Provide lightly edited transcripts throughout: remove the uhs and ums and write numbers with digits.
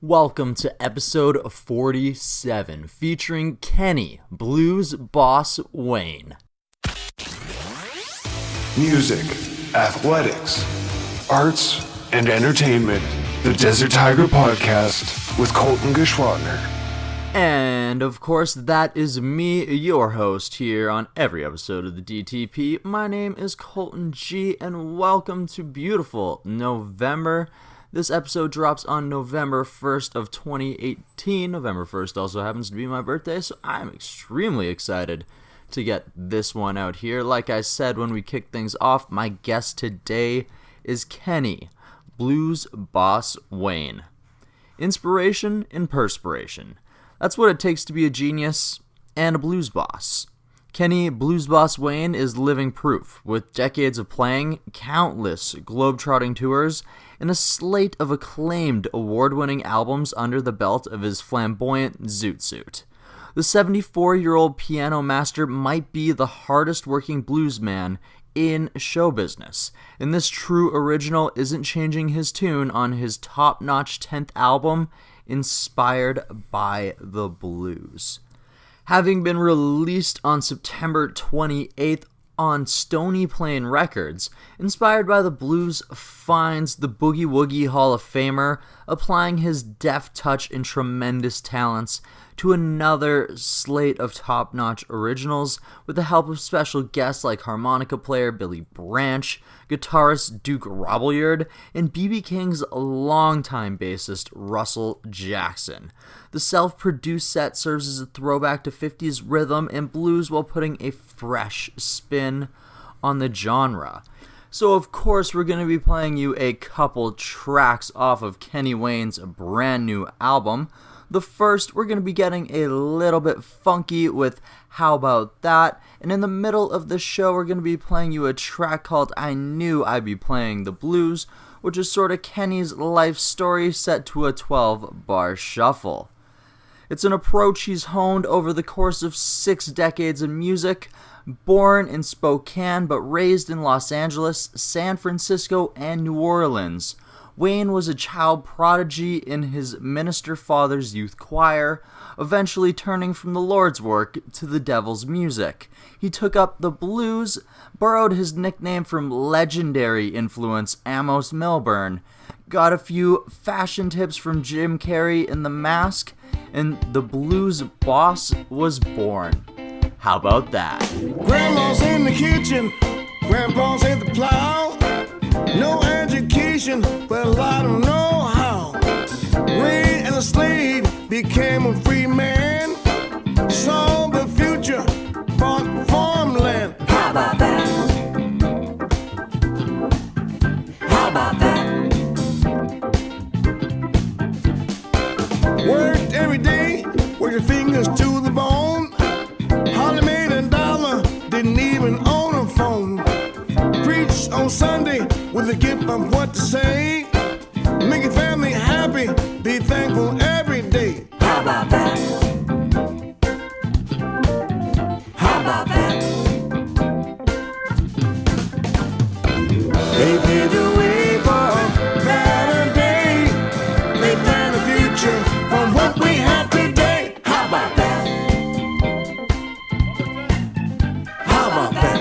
Welcome to episode 47, featuring Kenny, Blues Boss Wayne. Music, athletics, arts, and entertainment. The Desert Tiger Podcast with Colton Geschwantner. And of course, that is me, your host here on every episode of the DTP. My name is Colton G, and welcome to beautiful November. This episode drops on November 1st of 2018. November 1st also happens to be my birthday, so I'm extremely excited to get this one out here. Like I said when we kicked things off, my guest today is Kenny, Blues Boss Wayne. Inspiration and perspiration. That's what it takes to be a genius and a blues boss. Kenny Blues Boss Wayne is living proof, with decades of playing, countless globe-trotting tours, and a slate of acclaimed award-winning albums under the belt of his flamboyant zoot suit. The 74-year-old piano master might be the hardest-working blues man in show business, and this true original isn't changing his tune on his top-notch 10th album, Inspired by the Blues. Having been released on September 28th on Stony Plain Records, Inspired by the Blues finds the Boogie Woogie Hall of Famer applying his deft touch and tremendous talents to another slate of top-notch originals with the help of special guests like harmonica player Billy Branch, guitarist Duke Robillard, and B.B. King's longtime bassist Russell Jackson. The self-produced set serves as a throwback to 50s rhythm and blues while putting a fresh spin on the genre. So of course we're going to be playing you a couple tracks off of Kenny Wayne's brand new album. The first, we're going to be getting a little bit funky with How About That, and in the middle of the show we're going to be playing you a track called I Knew I'd Be Playing the Blues, which is sort of Kenny's life story set to a 12-bar shuffle. It's an approach he's honed over the course of 6 decades of music. Born in Spokane but raised in Los Angeles, San Francisco, and New Orleans, Wayne was a child prodigy in his minister father's youth choir, eventually turning from the Lord's work to the devil's music. He took up the blues, borrowed his nickname from legendary influence Amos Milburn, got a few fashion tips from Jim Carrey in The Mask, and the blues boss was born. How about that? Grandma's in the kitchen, Grandpa's at the plow. No education, but a lot of know-how. Raised as a slave, became a free man. Saw the future, bought farmland. How about that? How about that? Worked every day, worked your fingers to the bone. Hardly made $1, didn't even own a phone. Preached on Sunday with a gift of what to say. Make your family happy, be thankful every day. How about that? How about that? They paved the way for a better day. They plan the future from what we have today. How about that? How about that?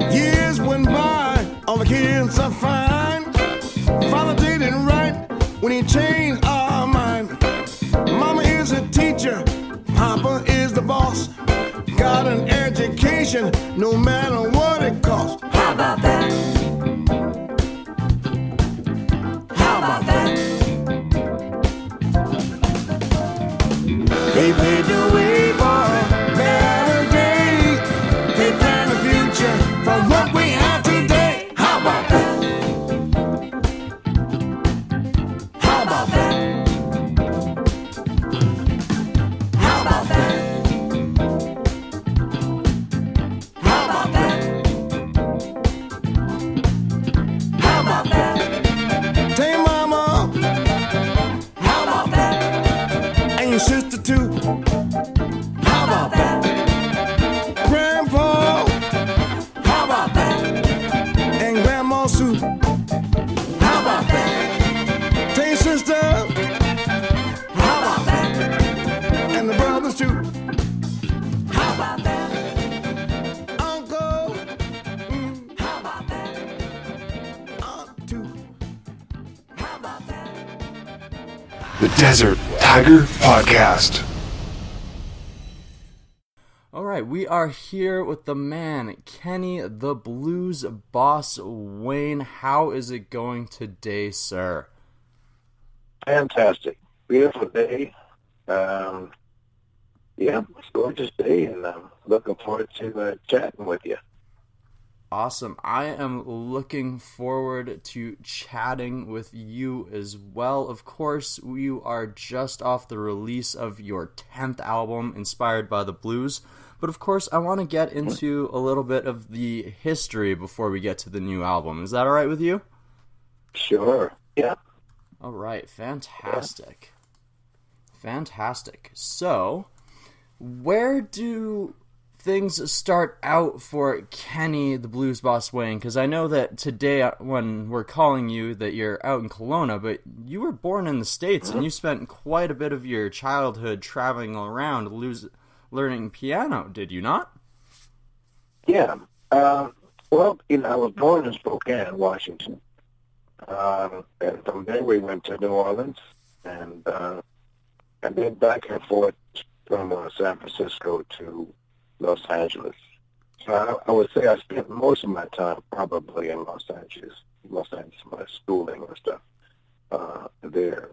Years went by, all the kids are fine. Father did it right when he changed our mind. Mama is a teacher, Papa is the boss. Got an education, no matter what it costs. How about that? How about that? They paved the way for a better day. They planned the future from what we have today. How about that? How about that? How about that? How about that? How about that? Tell your mama. How about that? And your sister too. How about that? Grandpa. How about that? And Grandma Sue. How about that? Tell your sister. How about that? And the brothers too. How about that? Uncle. How about that? Aunt too. How about that? The Desert Tiger Podcast. All right, we are here with the man, Kenny the Blues Boss Wayne. How is it going today, sir? Fantastic. Beautiful day. Yeah, it's a gorgeous day, and I'm looking forward to chatting with you. Awesome. I am looking forward to chatting with you as well. Of course, you are just off the release of your 10th album, Inspired by the Blues. But of course, I want to get into a little bit of the history before we get to the new album. Is that all right with you? Sure. Yeah. All right. Fantastic. Fantastic. So, where do things start out for Kenny the Blues Boss Wayne? Because I know that today when we're calling you that you're out in Kelowna, but you were born in the States and you spent quite a bit of your childhood traveling around learning piano, did you not? Yeah. Well, I was born in Spokane, Washington. And from there we went to New Orleans and then back and forth from San Francisco to Los Angeles. So I would say I spent most of my time probably in Los Angeles, my schooling and stuff there.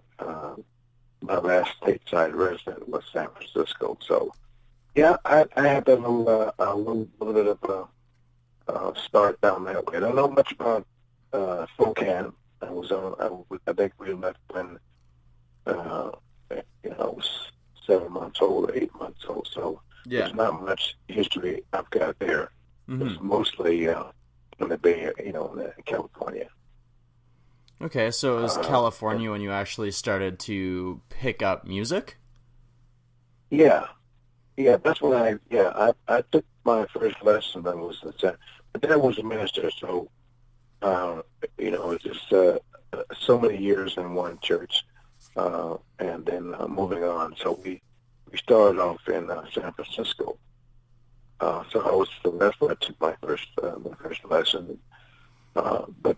My last stateside resident was San Francisco. So, yeah, I had a little bit of a start down that way. I don't know much about Spokane. I think we left when I was 7 months old or 8 months old. So Yeah. there's not much history I've got there. It's mostly in the Bay Area, in California. Okay, so it was California when you actually started to pick up music? Yeah, that's when I took my first lesson. That was but Dad was a minister, so it's just so many years in one church, and then moving on. So we started off in San Francisco. So that's where I took my first lesson. But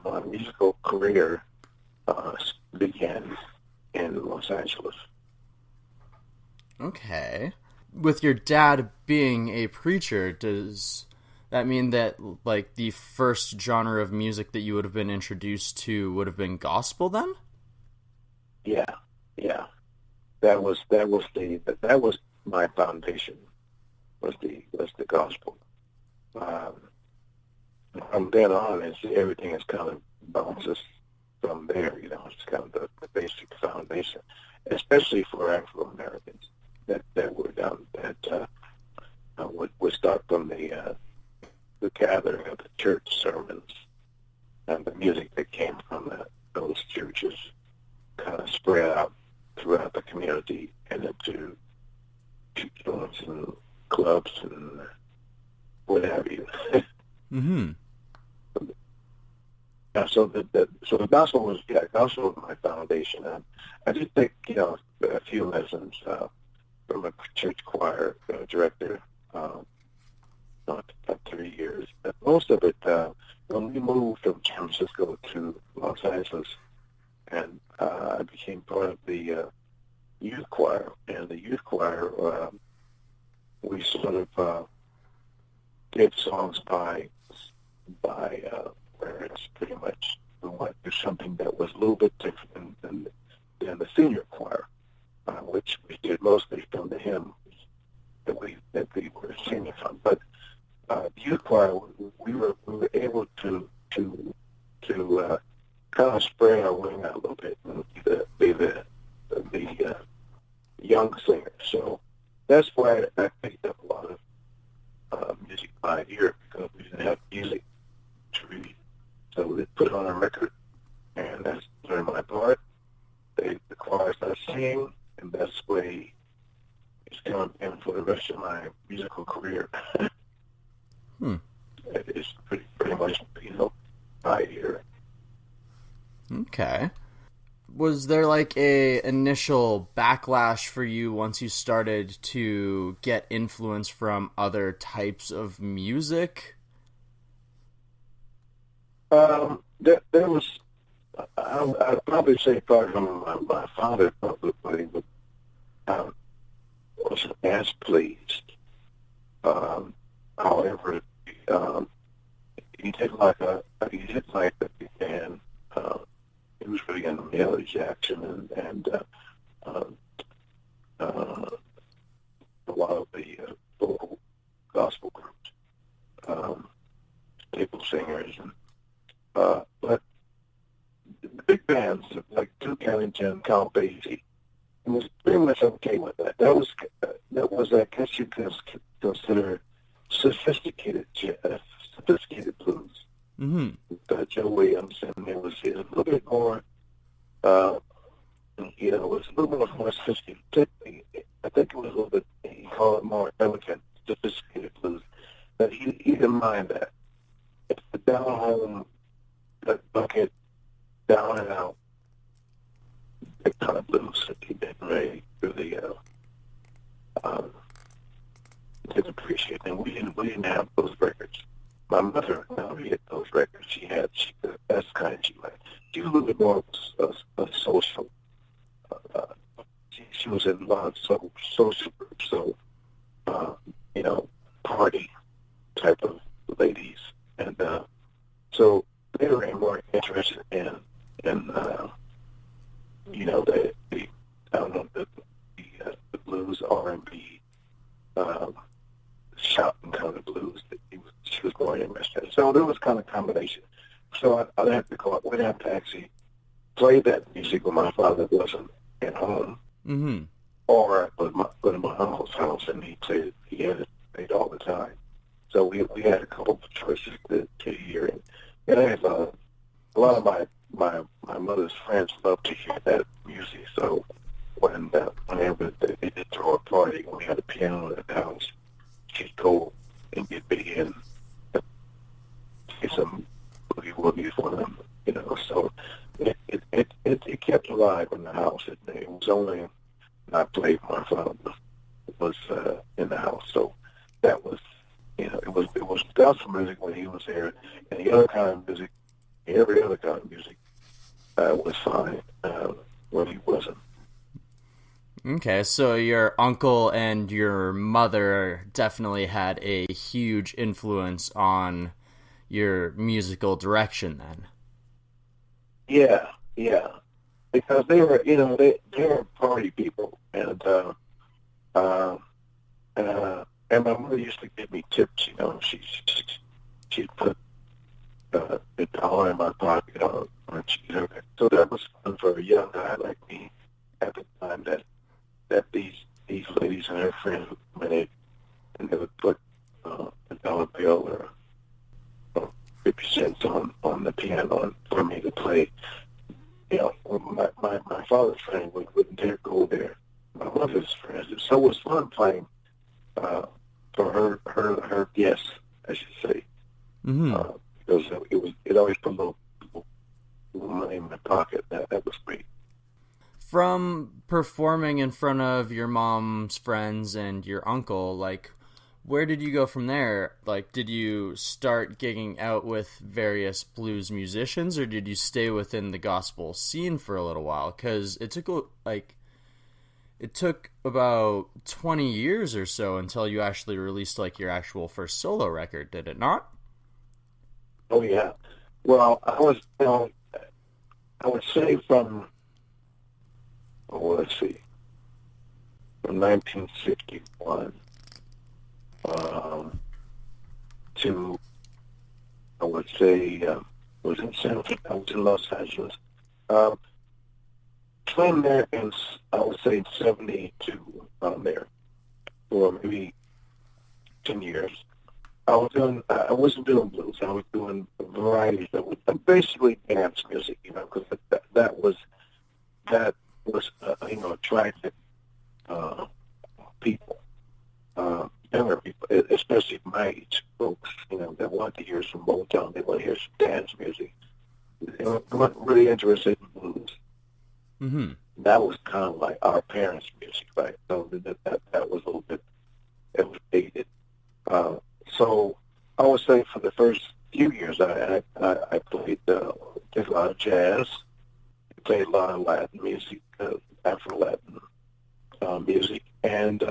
my musical career began in Los Angeles. Okay. With your dad being a preacher, does that mean that like the first genre of music that you would have been introduced to would have been gospel then? Yeah. That was my foundation. Was the gospel. From then on, everything is kind of bounces from there. It's kind of the basic foundation, especially for Afro Americans that were done that would start from the gathering of the church sermons and the music that came from those churches kind of spread out throughout the community and into joints and clubs and what have you. Mm-hmm. So the gospel was my foundation. I did take a few lessons from a church choir director. Not 3 years. But most of it when we moved from San Francisco to Los Angeles, and I became part of the youth choir. And the youth choir, we sort of did songs by where it's pretty much we wanted to do something that was a little bit different than the senior choir, which we did mostly from the hymns that we were singing from. But youth choir, we were able to kind of spread our wing out a little bit and be the young singer. So that's why I picked up a lot of music by ear, because we didn't have music to read. So we put it on a record, and that's learned my part. The choir started singing, and that's the way it's kind of been for the rest of my musical career. It's pretty much, by ear. Okay. Was there like a initial backlash for you once you started to get influence from other types of music? There was, I'd probably say probably from my father, probably, but he wasn't as pleased. However, he did like the band. He was really into Mahalia Jackson and a lot of the local gospel groups, staple singers, and but the big bands like Duke Ellington, Count Basie, he was pretty much okay with that. That was I guess you could consider sophisticated blues. Mm-hmm. Joe Williams, and it was a little bit more, it was a little more sophisticated. I think it was a little bit, he called it more elegant, sophisticated blues. But he didn't mind that. It's the down home, that bucket, down and out, that kind of blues that he didn't really didn't appreciate. And we didn't have those records. My mother now hit those records. That's kind of she liked. She was a little bit more of a social. She was in a lot of social groups, so party type of ladies, and so they were more interested in the blues, R&B, shouting kind of blues that she was more interested in. So there was kind of a combination. So we'd have to actually play that music when my father wasn't at home, Mm-hmm. or go to my uncle's house, and he had it played all the time. So we had a couple of choices to hear, and I had a lot of my mother's friends loved to hear that music. So whenever they did throw a party, when we had a piano at the house, she'd go and get me in some boogie woogie for them, So it kept alive in the house. It was only not played when my father was in the house. So that was, it was gospel music when he was there, and the other kind of music, every other kind of music was fine when he wasn't. Okay, so your uncle and your mother definitely had a huge influence on your musical direction then. Yeah, because they were, they were party people, and my mother used to give me tips. She'd put a dollar in my pocket on cheese. So that was fun for a young guy like me at the time. That these ladies and their friends would they would put a dollar bill or 50 cents on the piano for me to play. My father's friend wouldn't dare go there. My mother's friends. So it was fun playing for her guests, I should say. Mm-hmm. Because it always put a little money in my pocket. That was great. From performing in front of your mom's friends and your uncle, where did you go from there? Did you start gigging out with various blues musicians, or did you stay within the gospel scene for a little while? Because it took about 20 years or so until you actually released your actual first solo record, did it not? Oh yeah. Well, I would say from, let's see, from 1961 to, I would say, was in I was in Los Angeles. Playing there in, I would say, 72, there for maybe 10 years. I wasn't doing blues. I was doing varieties that was basically dance music, because that was attracted people, younger people, especially my age folks, that want to hear some Motown, they want to hear some dance music. They weren't really interested in blues. Mm-hmm. That was kind of like our parents' music, right? So that was a little bit, it was dated. So I would say for the first few years, I played a lot of jazz, played a lot of Latin music, Afro-Latin music, and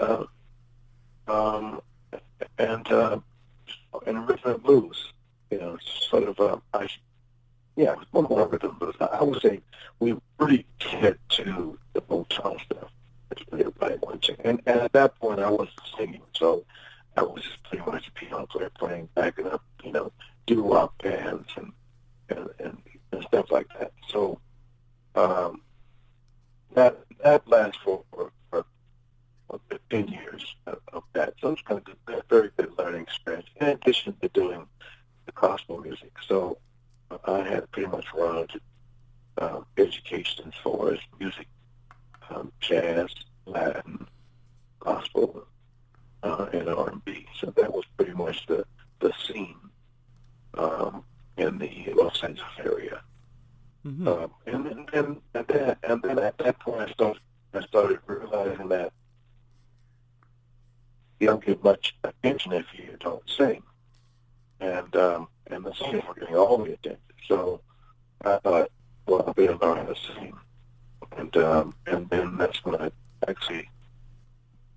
rhythm and blues. Sort of one more rhythm and blues. I would say we really get to the Motown stuff. That's what everybody wants to. And at that point, I wasn't singing, so I was just pretty much a piano player playing, backing up, doo-wop bands and stuff like that. So that lasts for 10 years of that. So it's kind of a very good learning experience, in addition to doing the gospel music. So I had pretty much rounded education as far as music, jazz, Latin, gospel, and R&B. So that was pretty much the scene in the Los Angeles area. Mm-hmm. And then at that point, I started realizing that you don't get much attention if you don't sing, and the singers were getting all the attention. So I thought, well, I better learn how to sing, and then that's when I actually.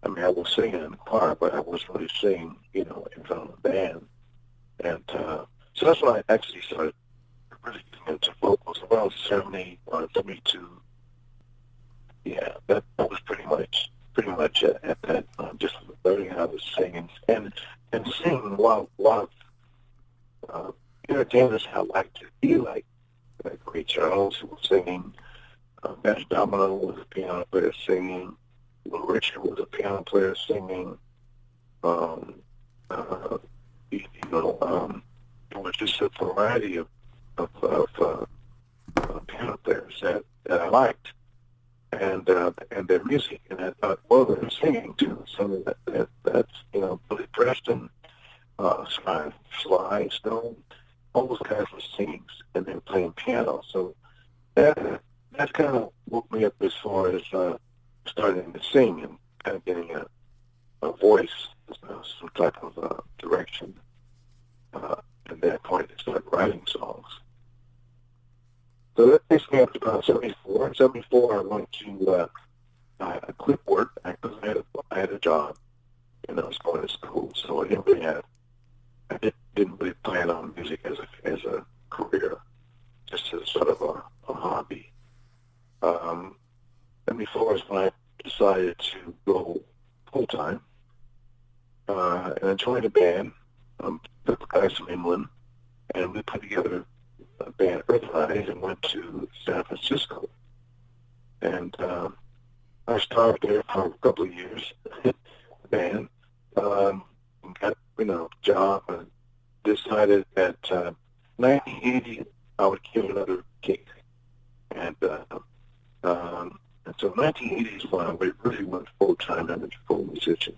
I mean, I was singing in the choir, but I wasn't really singing, in front of the band. And so that's when I actually started really getting into vocals around 71, 72. Yeah, that was pretty much at that time, just learning how to sing and sing while entertainers I like to be like Ray Charles, who was singing, Bass Domino was a piano player singing, Little Richard was a piano player singing. It was just a variety of piano players that I liked, and their music. And I thought, well, they're singing too. So that's Billy Preston, Sly Stone, all those guys were singing and they're playing piano. So that kind of woke me up as far as starting to sing and kind of getting a voice, some type of direction. At that point, I started writing songs. So that takes me up to about 74. In 74, I went to I quit work because I had a job, and I was going to school, so I didn't really didn't really plan on music as a career, just as sort of a hobby. 74 is when I decided to go full time, and I joined a band, with guys from England, and we put together a band, Earthrise, and went to San Francisco. And I started there for a couple of years, band, got a job, and decided that 1980 I would give another gig. And so 1980 is when I really went full-time and a full musician.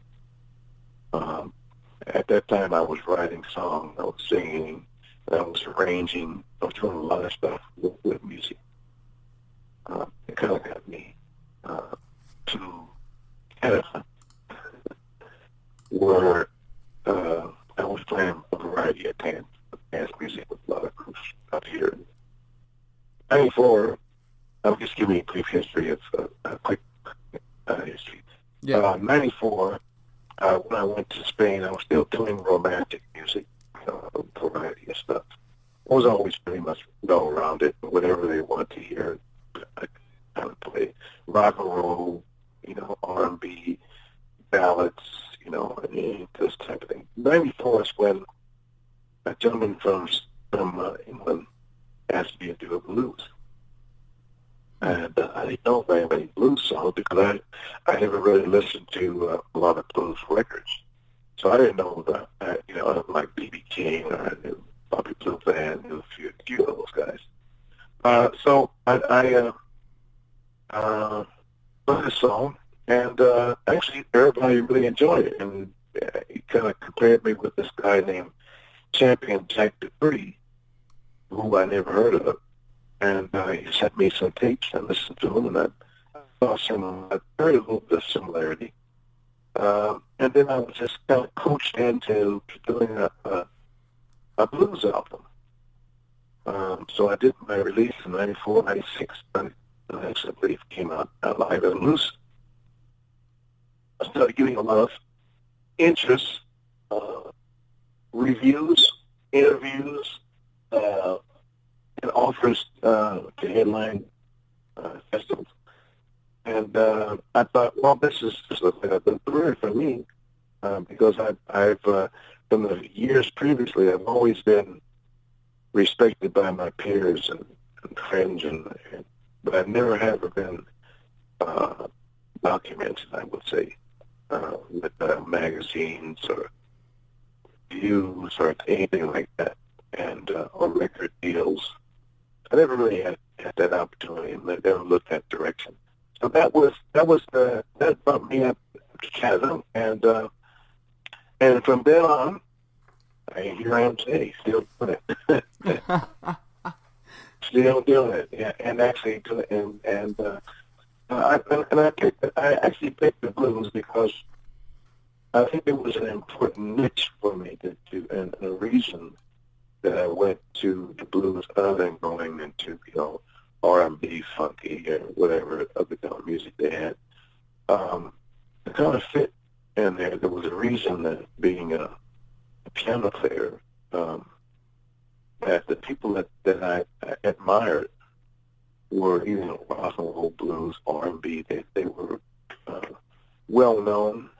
At that time, I was writing songs, I was singing, I was arranging, I was doing a lot of stuff with music. It kind of got me to Canada, where I was playing a variety of dance music with a lot of groups up here. 94, I'll just give you a brief history of a quick history. Yeah. 94, when I went to Spain, I was still doing romantic music, a variety of stuff. I was always pretty much well-rounded, whatever they wanted to hear. I kind of play rock and roll, R&B, ballads, and this type of thing. 94 is when a gentleman from England asked me to do a blues. And I didn't know very many blues songs because I never really listened to a lot of blues records. So I didn't know that, like B.B. King or I knew Bobby Blue Band, a few of those guys. So I put this song, and actually everybody really enjoyed it. And he kind of compared me with this guy named Champion Jack Dupree, who I never heard of. And he sent me some tapes and listened to them, and I saw I heard a little bit of similarity. And then I was just kind of coached into doing a blues album. So I did my release in 94, 96, and I believe came out Live and Loose. I started getting a lot of interest, reviews, interviews, and offers to headline festivals. And I thought, well, this is the career for me, because I've from the years previously, I've always been respected by my peers and friends, but I've never ever been documented, I would say, with magazines or views or anything like that, and or record deals. I never really had that opportunity, and I never looked that direction. So that brought me up to Canada, and from then on, here I am today, still doing it. Still doing it, yeah, and actually, I actually picked the blues because I think it was an important niche for me to do, and a reason that I went to the blues other than going into, R&B, funky, or whatever other kind of music they had. It kind of fit in there. There was a reason that being a piano player, that the people that I admired were either rock and roll, blues, R&B. They were well known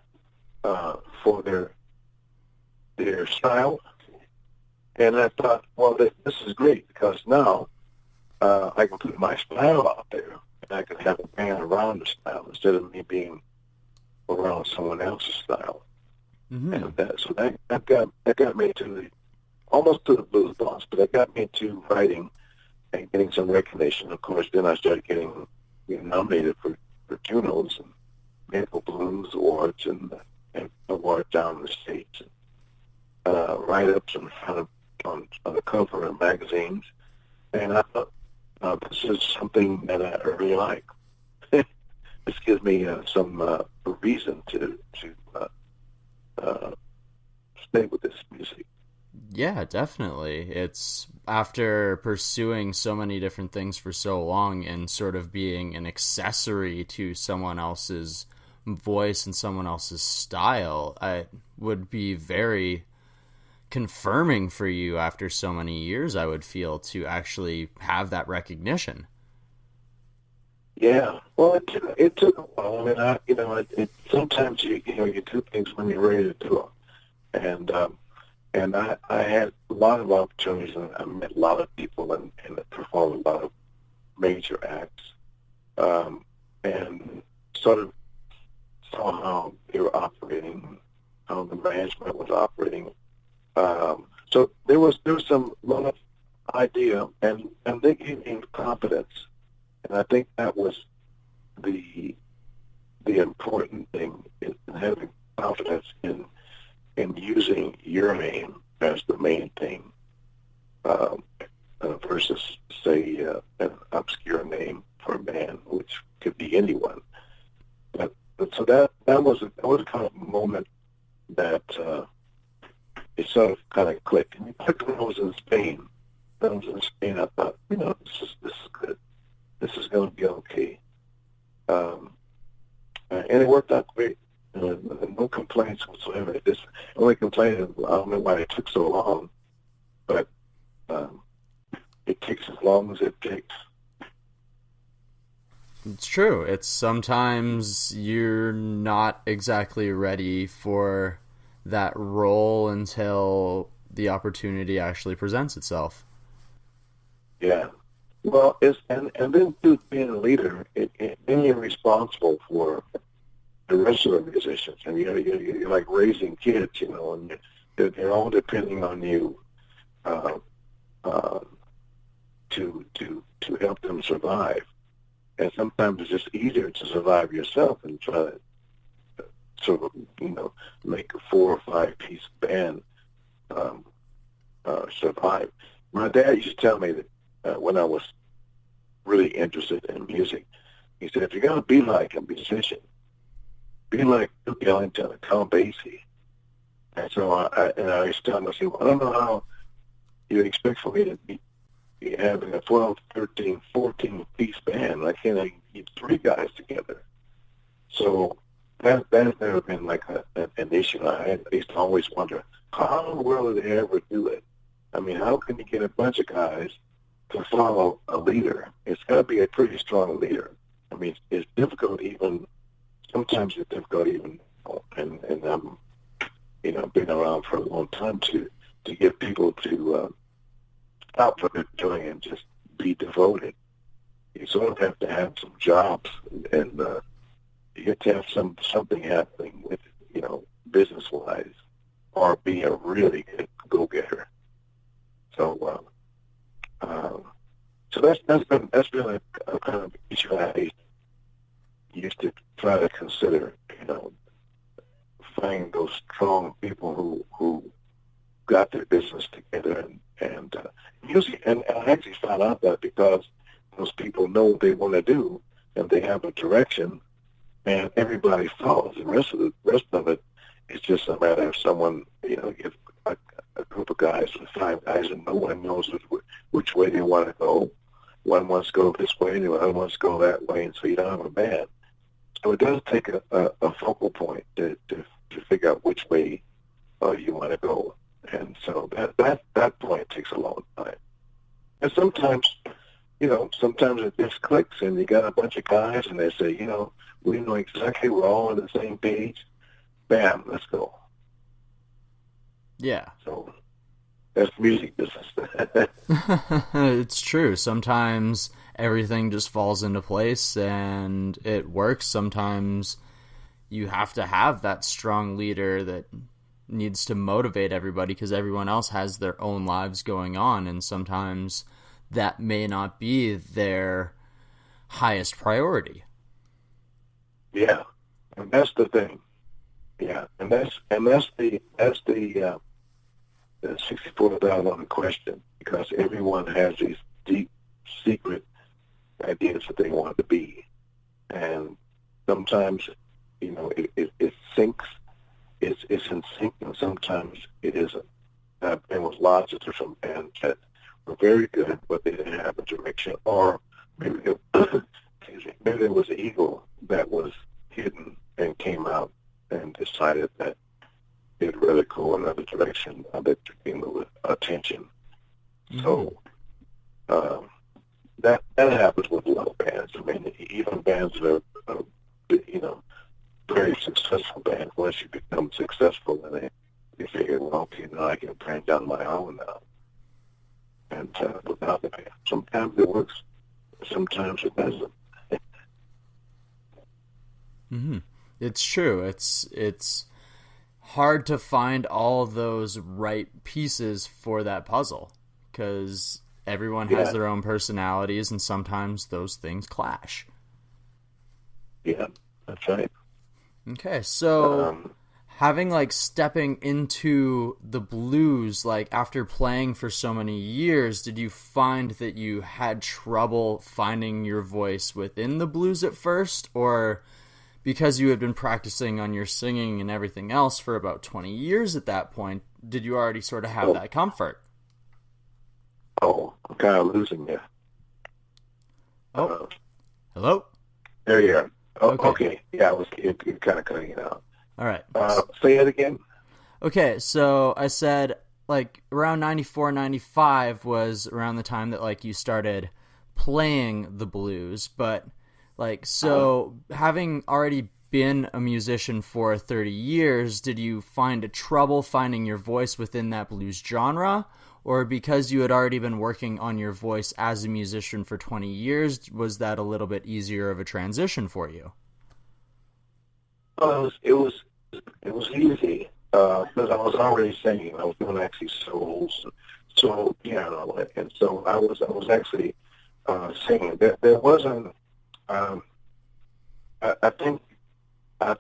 for their style. And I thought, well, this is great because now I can put my style out there, and I can have a band around the style instead of me being around someone else's style. Mm-hmm. And that got me to almost to the blues boss, but that got me to writing and getting some recognition. Of course, then I started getting nominated for Junos and Maple Blues Awards and awards down in the States. Write-ups in front of on the cover of magazines, and I thought this is something that I really like. This gives me some reason to stay with this music. Yeah, definitely. It's after pursuing so many different things for so long and sort of being an accessory to someone else's voice and someone else's style, I would be very confirming for you after so many years, I would feel, to actually have that recognition. Yeah, well, it took a while. I mean, sometimes you do things when you're ready to do them, and I had a lot of opportunities, and I met a lot of people and performed a lot of major acts, and sort of saw how they were operating, how the management was operating. So there was some lot of idea, and they gave me confidence, and I think that was the important thing, in having confidence in using your name as the main thing, versus say an obscure name for a band, which could be anyone. But so that was kind of a moment that. It sort of kind of clicked. And it clicked when I was in Spain. When I was in Spain, I thought, this is good. This is going to be okay. And it worked out great. No complaints whatsoever. The only complaint is, I don't know why it took so long, but it takes as long as it takes. It's true. It's sometimes you're not exactly ready for that role until the opportunity actually presents itself. Yeah. Well, and then too, being a leader, then you're responsible for the rest of the musicians, and you're like raising kids, and they're all depending on you to help them survive. And sometimes it's just easier to survive yourself and try to sort of, make a 4 or 5 piece band survive. My dad used to tell me that when I was really interested in music, he said, if you're going to be like a musician, be like Duke Ellington and Tom Basie. And so I used to tell him, I said, well, I don't know how you expect for me to be having a 12, 13, 14-piece band. Like, can't I keep 3 guys together? So that has never been like an issue. I used to always wonder, how in the world do they ever do it? I mean, how can you get a bunch of guys to follow a leader? It's got to be a pretty strong leader. I mean, it's difficult even, sometimes it's difficult even, and I'm, been around for a long time to get people to stop what they're doing and just be devoted. You sort of have to have some jobs, and you have to have something happening with, business-wise, or be a really good go-getter. So, so that's been a kind of issue I used to try to consider. Find those strong people who got their business together and music. And I actually found out that because those people know what they want to do and they have a direction, and everybody follows. The rest of it is just a matter of someone, get a group of guys with 5 guys, and no one knows which way they want to go. One wants to go this way, the other wants to go that way, and so you don't have a band. So it does take a focal point to figure out which way you want to go. And so that point takes a long time. And sometimes it just clicks, and you got a bunch of guys, and they say, we know exactly, we're all on the same page. Bam, let's go. Yeah. So that's music business. It's true. Sometimes everything just falls into place and it works. Sometimes you have to have that strong leader that needs to motivate everybody because everyone else has their own lives going on, and sometimes that may not be their highest priority. Yeah, and that's the thing. Yeah, and that's the $64,000 question, because everyone has these deep secret ideas that they want to be, and sometimes it sinks. It's in sync, and sometimes it isn't. I've been with lots of different bands that were very good, but they didn't have a direction, or maybe maybe there was an ego that was hidden and came out and decided that they'd rather go another direction that came with attention. Mm-hmm. So that happens with a lot of bands. I mean, even bands that are very successful bands, once you become successful, and they figure, well, okay, now I can brand down my own now. And without the band, sometimes it works, sometimes it doesn't. Mm-hmm. It's true. It's hard to find all those right pieces for that puzzle, because everyone has their own personalities, and sometimes those things clash. Yeah, that's right. Okay, so stepping into the blues, like after playing for so many years, did you find that you had trouble finding your voice within the blues at first, or because you had been practicing on your singing and everything else for about 20 years at that point, did you already sort of have that comfort? Oh, I'm kind of losing you. Oh, hello? There you are. Oh, okay. Yeah, you're kind of cutting it out. All right. Say it again. Okay, so I said, around 94, 95 was around the time that, you started playing the blues, but Like, so having already been a musician for 30 years, did you find trouble finding your voice within that blues genre? Or because you had already been working on your voice as a musician for 20 years, was that a little bit easier of a transition for you? It was easy because I was already singing. I was doing actually solo piano, and so I was actually singing. There wasn't. I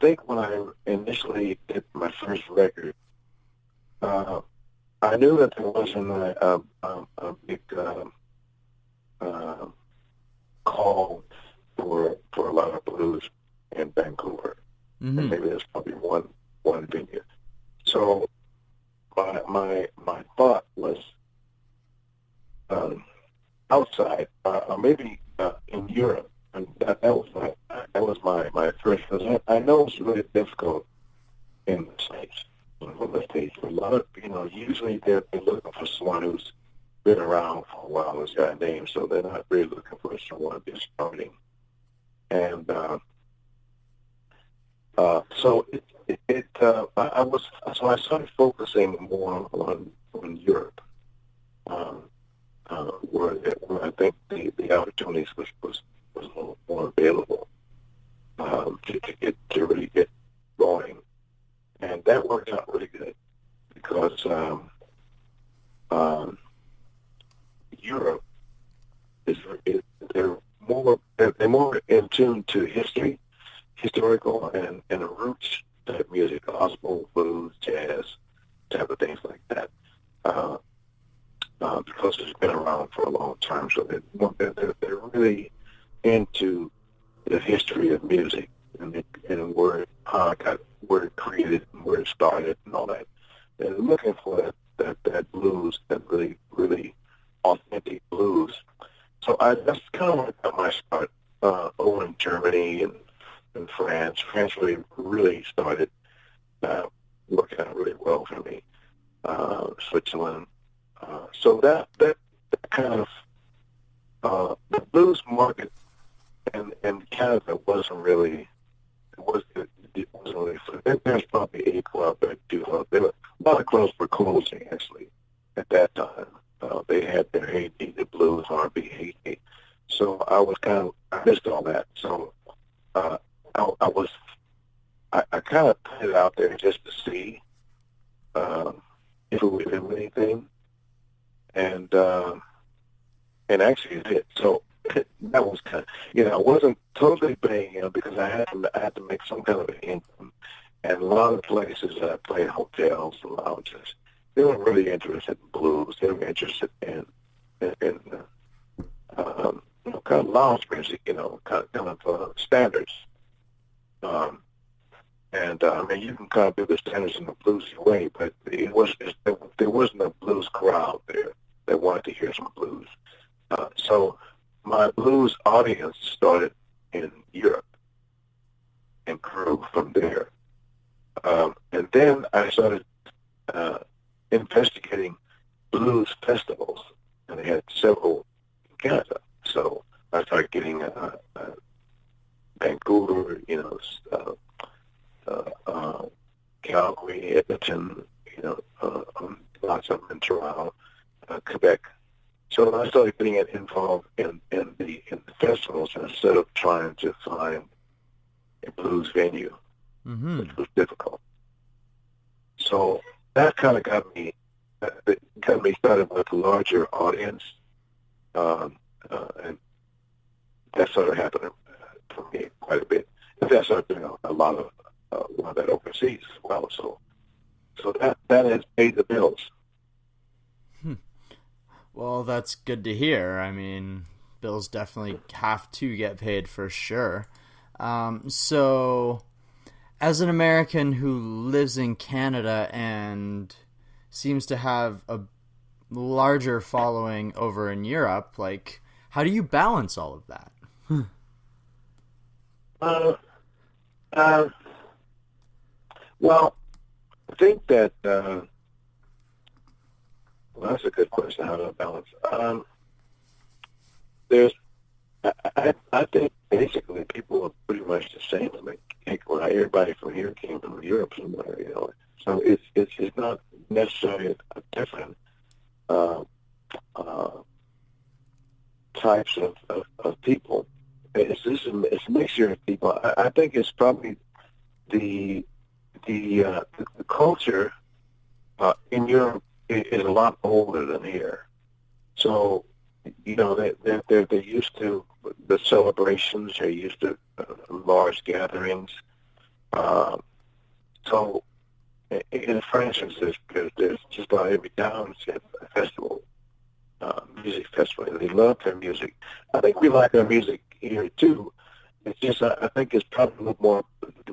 think when I initially did my first record, I knew that there wasn't a big call for a lot of blues in Vancouver. Mm-hmm. And maybe there's probably one venue. So my thought was outside, or maybe in Europe, and that was my first. I know it's really difficult in the States. In the States, a lot of usually they're looking for someone who's been around for a while, who's got a name, so they're not really looking for someone just starting. And so I started focusing more on Europe, where I think the opportunities was a little more available to really get going, and that worked out really good because Europe they're more in tune to historical and roots type music, gospel, blues, jazz, type of things like that. Because it's been around for a long time, so they're really into the history of music and how it created and where it started and all that. They're looking for that blues, that really authentic blues. So that's kind of where I got my start over in Germany and France. France really started working out really well for me. Switzerland. So that kind of the blues market in Canada wasn't really there's probably a club or two clubs. A lot of clubs were closing actually at that time. They had their heyday, the blues R&B heyday. So I missed all that. So I kind of put it out there just to see if it would do anything, and actually it did. So that was kind of, I wasn't totally paying because I had to make some kind of an income, and a lot of places that I played, hotels and lounges, they weren't really interested in blues. They were interested in kind of lounge music, kind of standards. You can kind of do the standards in the bluesy way, but there wasn't a blues crowd there that wanted to hear some blues. So my blues audience started in Europe and grew from there. And then I started investigating blues festivals, and they had several in Canada. So I started getting Vancouver, Calgary, Edmonton, lots of them in Toronto, Quebec. So I started getting involved in the festivals instead of trying to find a blues venue, Mm-hmm. which was difficult. So that kind of got me started with a larger audience, and that started happening for me quite a bit. And then I started doing a lot of that overseas as well. So that has paid the bills. Well, that's good to hear. I mean, bills definitely have to get paid for sure. So, as an American who lives in Canada and seems to have a larger following over in Europe, like, how do you balance all of that? Well, I think that well, that's a good question. How to balance? I think basically people are pretty much the same. I mean, well, everybody from here came from Europe somewhere, you know. So it's not necessarily a different uh, uh, types of people. It's a mixture of people. I think it's probably the the culture in Europe is a lot older than here. So you know they're used to the celebrations. They're used to large gatherings. Uh, so in France, there's just about every town has a festival, music festival. And they love their music. I think we like our music here too. It's just I think it's probably a little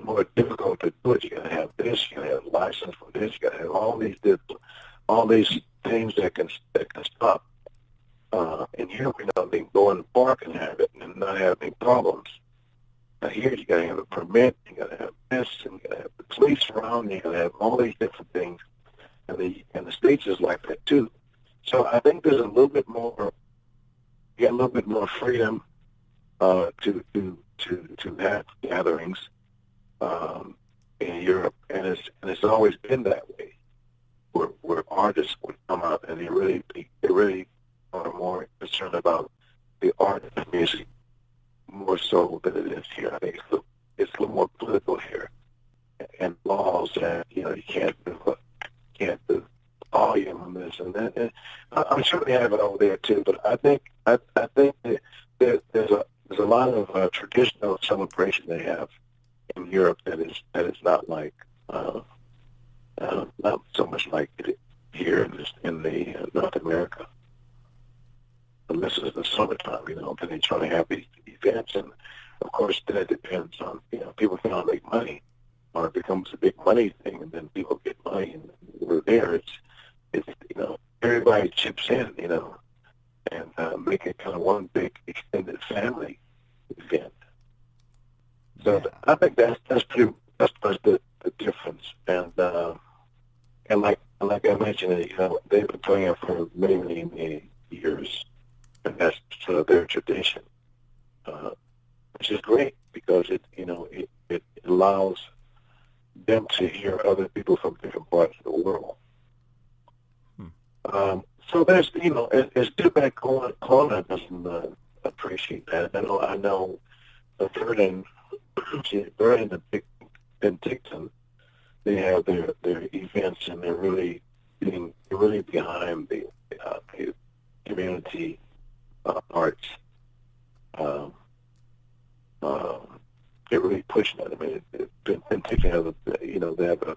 more difficult to do it. You gotta have this, you gotta have a license for this, you gotta have all these things that can stop. In Europe, you know, they can go in the park and have it and not have any problems. Now here, you gotta have a permit, you gotta have this, and you gotta have the police around, you gotta have all these different things, and the States is like that too. So I think there's a little bit more, you got a little bit more freedom to have gatherings in Europe, and it's always been that way, where artists would come out and they really are more concerned about the art of music more so than it is here. I think it's a little more political here, and laws that you know you can't do volume on this and that. And I'm sure they have it over there too, but I think that there's a lot of traditional celebration they have in Europe that is not like not so much like it here in the North America. Unless it's the summertime, you know, then they try to have these events, and of course that depends on, you know, people cannot make money, or it becomes a big money thing, and then people get money, and we're there. It's you know, everybody chips in, you know, and make it kind of one big extended family event. So Yeah. I think that's the difference, and like I mentioned, you know, they've been doing it for many years. And that's sort of their tradition, which is great because it allows them to hear other people from different parts of the world. So there's, you know, it's too bad Kona doesn't appreciate that. I know Vernon and Penticton, they have their events, and they're really behind the community arts. They're really pushing it. I mean, Penticton have they have a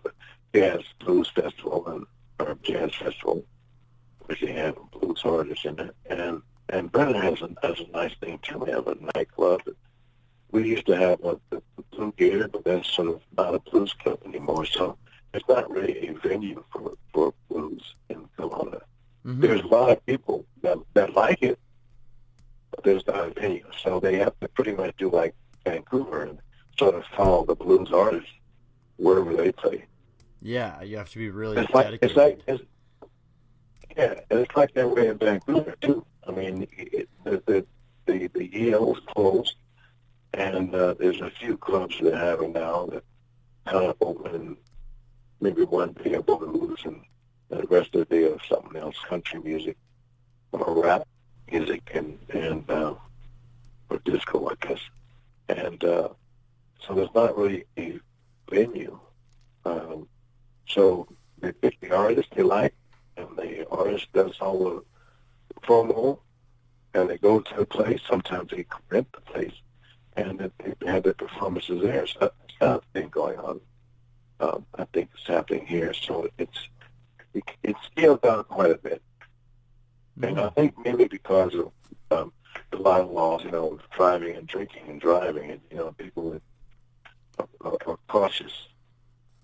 jazz blues festival or jazz festival, which they have blues artists in it, and Brennan has a nice thing too. They have a nightclub. We used to have the Blue Gator, but that's sort of not a blues club anymore. So it's not really a venue for blues in Kelowna. Mm-hmm. There's a lot of people that like it, but there's not a venue. So they have to pretty much do like Vancouver and sort of follow the blues artists wherever they play. Yeah, you have to be really dedicated. It's like that way in Vancouver too. I mean, the Yale's closed, and there's a few clubs that have it now that kind of open, maybe one day of blues and the rest of the day of something else, country music or rap music and or disco, I guess. And so there's not really a venue. So they pick the artist they like, and the artist does all the promo, and they go to the place. Sometimes they rent the place, and they have their performances there. So that's kind of thing going on. I think it's happening here. So it's scaled down quite a bit. And I think maybe because of a lot of laws, you know, driving and drinking and driving, and, you know, people are cautious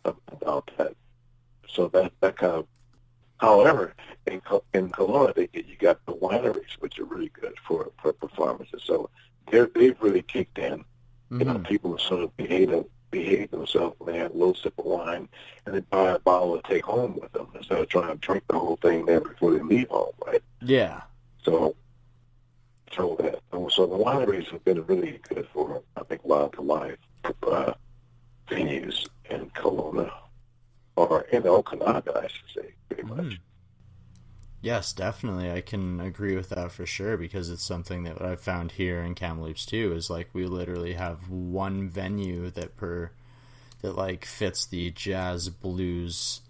about that. So that kind of, however, in Kelowna, you got the wineries, which are really good for performances. So they've really kicked in. Mm-hmm. You know, people sort of behave themselves when they have a little sip of wine, and they buy a bottle to take home with them instead of trying to drink the whole thing there before they leave home, right? Yeah. So control that. And so the wineries have been really good for, I think, a lot of the live venues in Kelowna, or in Okanagan, I should say, pretty much. Yes, definitely. I can agree with that for sure, because it's something that I've found here in Kamloops too, is like we literally have one venue that like fits the jazz blues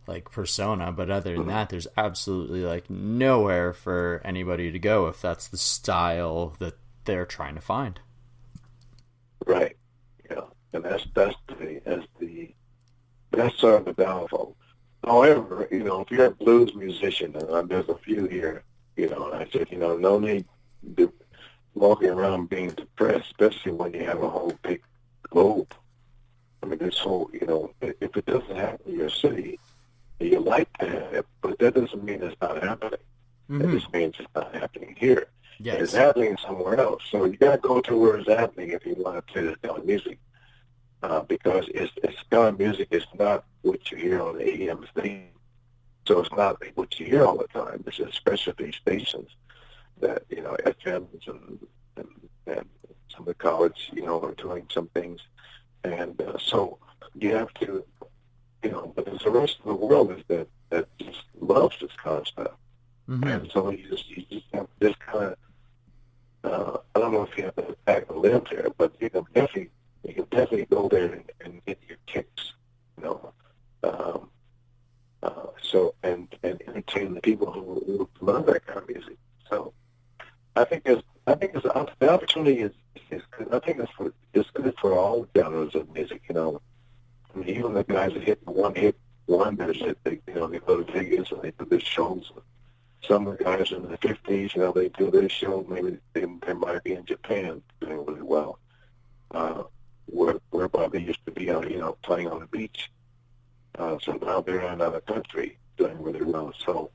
like persona, but other than that there's absolutely like nowhere for anybody to go if that's the style that they're trying to find. Right. Yeah. And that's sort of the downfall. However, if you're a blues musician, and there's a few here, and I said, no need to walking around being depressed, especially when you have a whole big globe. I mean, this whole, if it doesn't happen in your city, you like to have it, but that doesn't mean it's not happening. It just means it's not happening here. Yes. It's happening somewhere else. So you got to go to where it's happening if you want to play this kind of music. Because it's kind of music is not what you hear on the AM station. So it's not what you hear all the time. It's especially stations that, FMs and some of the college, are doing some things. And so you have to, but there's the rest of the world that just loves this kind of stuff. And so you just have this kind of, I don't know if you have to back and live there, but you can definitely go there and get your kicks, and entertain the people who love that kind of music. So I think the opportunity is good. I think it's good for all genres of music. I mean, even the guys that hit one-hit wonders, they go to Vegas and they do their shows. Some of the guys in the 50s, they do their show. Maybe they might be in Japan doing really well. Whereby they used to be out, playing on the beach. So now they're in another country doing really well. So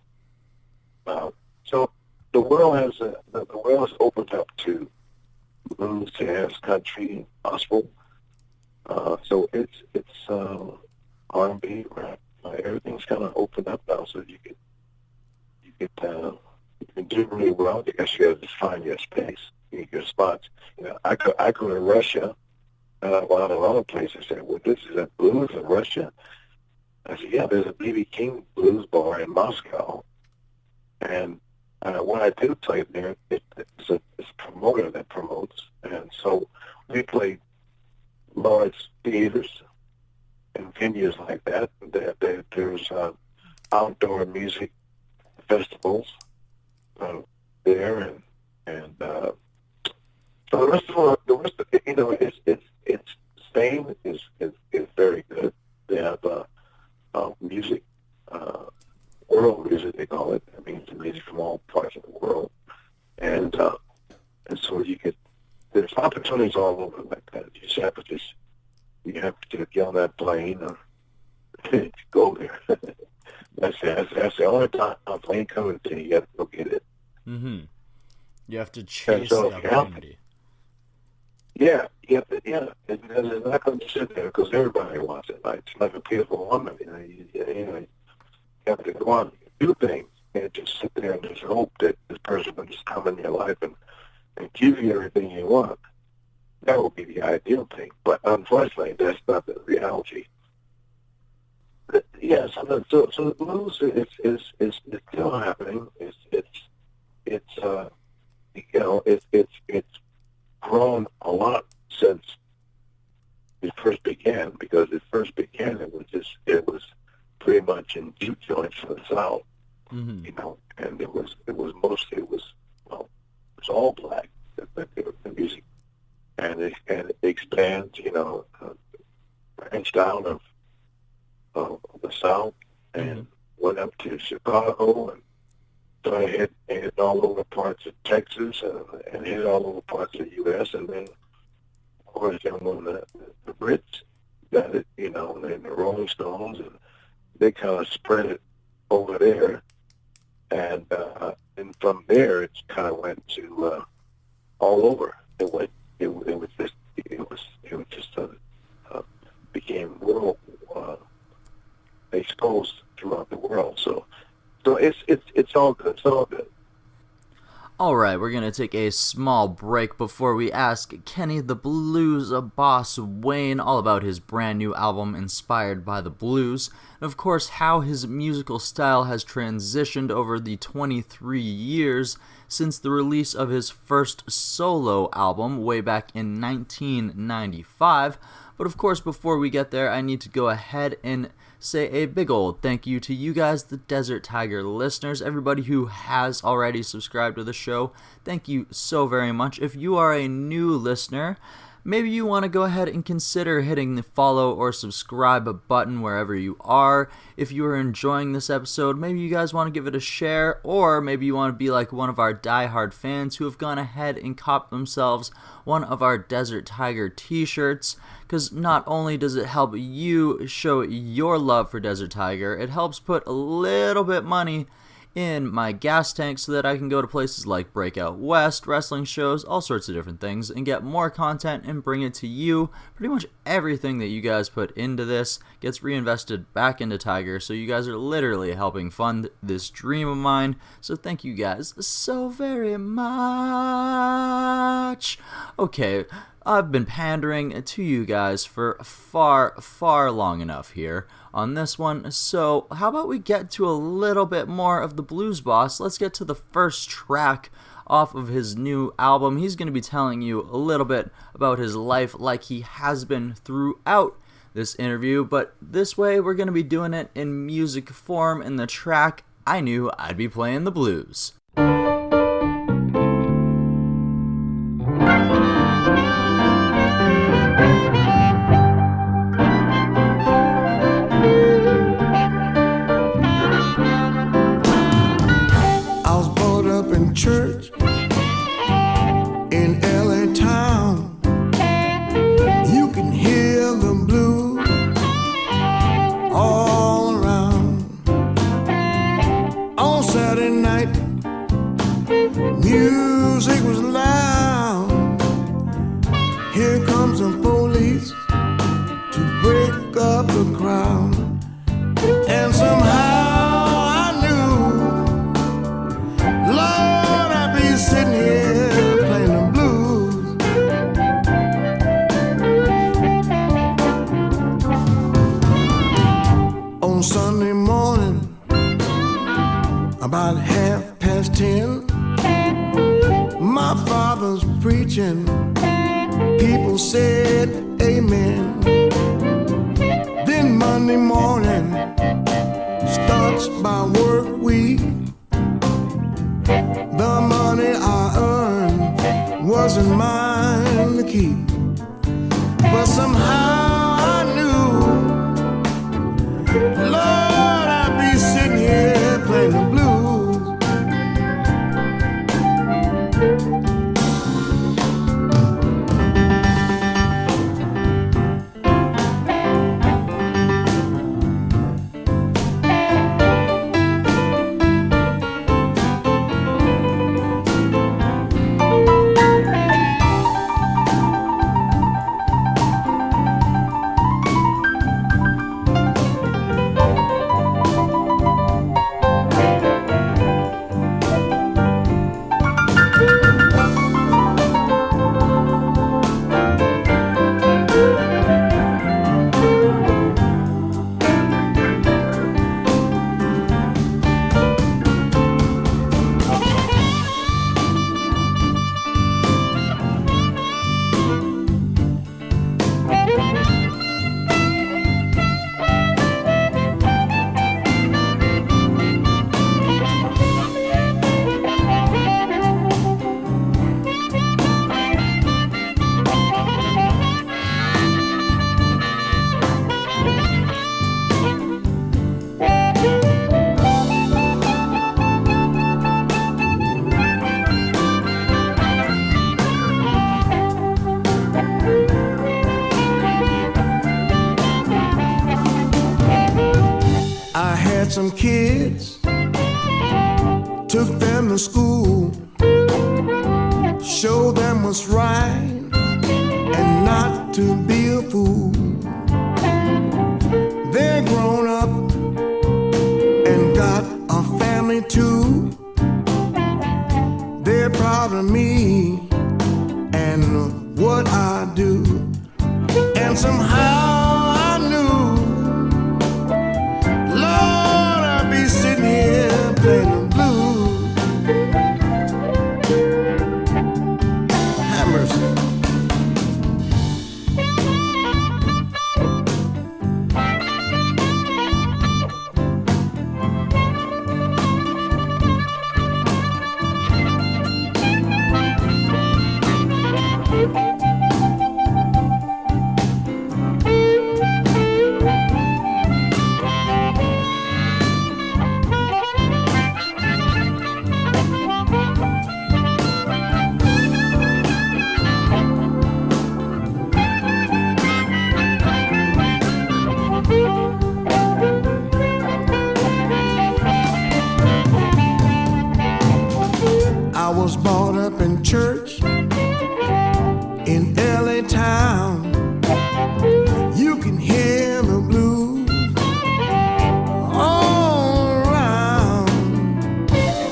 the world has opened up to blues, jazz, country, and gospel. So it's R&B, rap. Everything's kind of opened up now, so you can do really well. I guess you have to find your space, your spots. I go to Russia. And a lot of other places said, well, this is a blues in Russia? I said, yeah, there's a B.B. King blues bar in Moscow. And when I do play there, it's a promoter that promotes. And so we play large theaters and venues like that. There's outdoor music festivals there. And so the rest of it's Spain is very good. They have music, world music they call it. That means music from all parts of the world, and so there's opportunities all over like that. You have to get on that plane or go there. That's the only time a plane comes to you. You have to go get it. You have to chase the opportunity. Yeah. And they're not going to sit there because everybody wants it. Like, it's like a beautiful woman. You have to go on and do things and just sit there and just hope that this person will just come in your life and give you everything you want. That would be the ideal thing. But unfortunately, that's not the reality. But, yes, so the blues is still happening. It's grown a lot since it first began, because it was pretty much in juke joints for the South, and it was all black, the music, and it expands, branched out of the South and went up to Chicago and started hit all over parts of Texas and hit all over parts of the U.S. And then, of course, when the Brits got it, and the Rolling Stones, and they kind of spread it over there. And from there, it kind of went to all over. Became world exposed throughout the world. So it's all good. It's all good. Alright, we're gonna take a small break before we ask Kenny the Blues Boss Wayne all about his brand new album inspired by the blues, and of course how his musical style has transitioned over the 23 years since the release of his first solo album way back in 1995. But of course, before we get there, I need to go ahead and say a big old thank you to you guys, the Desert Tiger listeners, everybody who has already subscribed to the show. Thank you so very much. If you are a new listener, maybe you want to go ahead and consider hitting the follow or subscribe button wherever you are. If you are enjoying this episode, maybe you guys want to give it a share, or maybe you want to be like one of our diehard fans who have gone ahead and copped themselves one of our Desert Tiger t-shirts, because not only does it help you show your love for Desert Tiger, it helps put a little bit money in my gas tank so that I can go to places like Breakout West, wrestling shows, all sorts of different things, and get more content and bring it to you. Pretty much everything that you guys put into this gets reinvested back into Tiger, so you guys are literally helping fund this dream of mine. So thank you guys so very much. Okay, I've been pandering to you guys for far long enough here on this one, so how about we get to a little bit more of the Blues Boss? Let's get to the first track off of his new album. He's going to be telling you a little bit about his life like he has been throughout this interview, but this way we're going to be doing it in music form in the track I Knew I'd Be Playing the Blues. Church in LA town, you can hear the blues all around. On Saturday night, music was loud. Here comes the police to break up the crowd, and somehow sitting here playing the blues. On Sunday morning, about 10:30, my father's preaching. People said amen. Then Monday morning starts my work week. The money I earned wasn't mine to keep, but somehow I knew, Lord, I'd be sitting here playing the blues. Some kids, took them to school, showed them what's right and not to be a fool. They're grown up and got a family too. They're of me and what I do. And somehow I knew, Lord, I'd be sitting here playing the blues. Have mercy. I was brought up in church in LA town. You can hear the blues all around.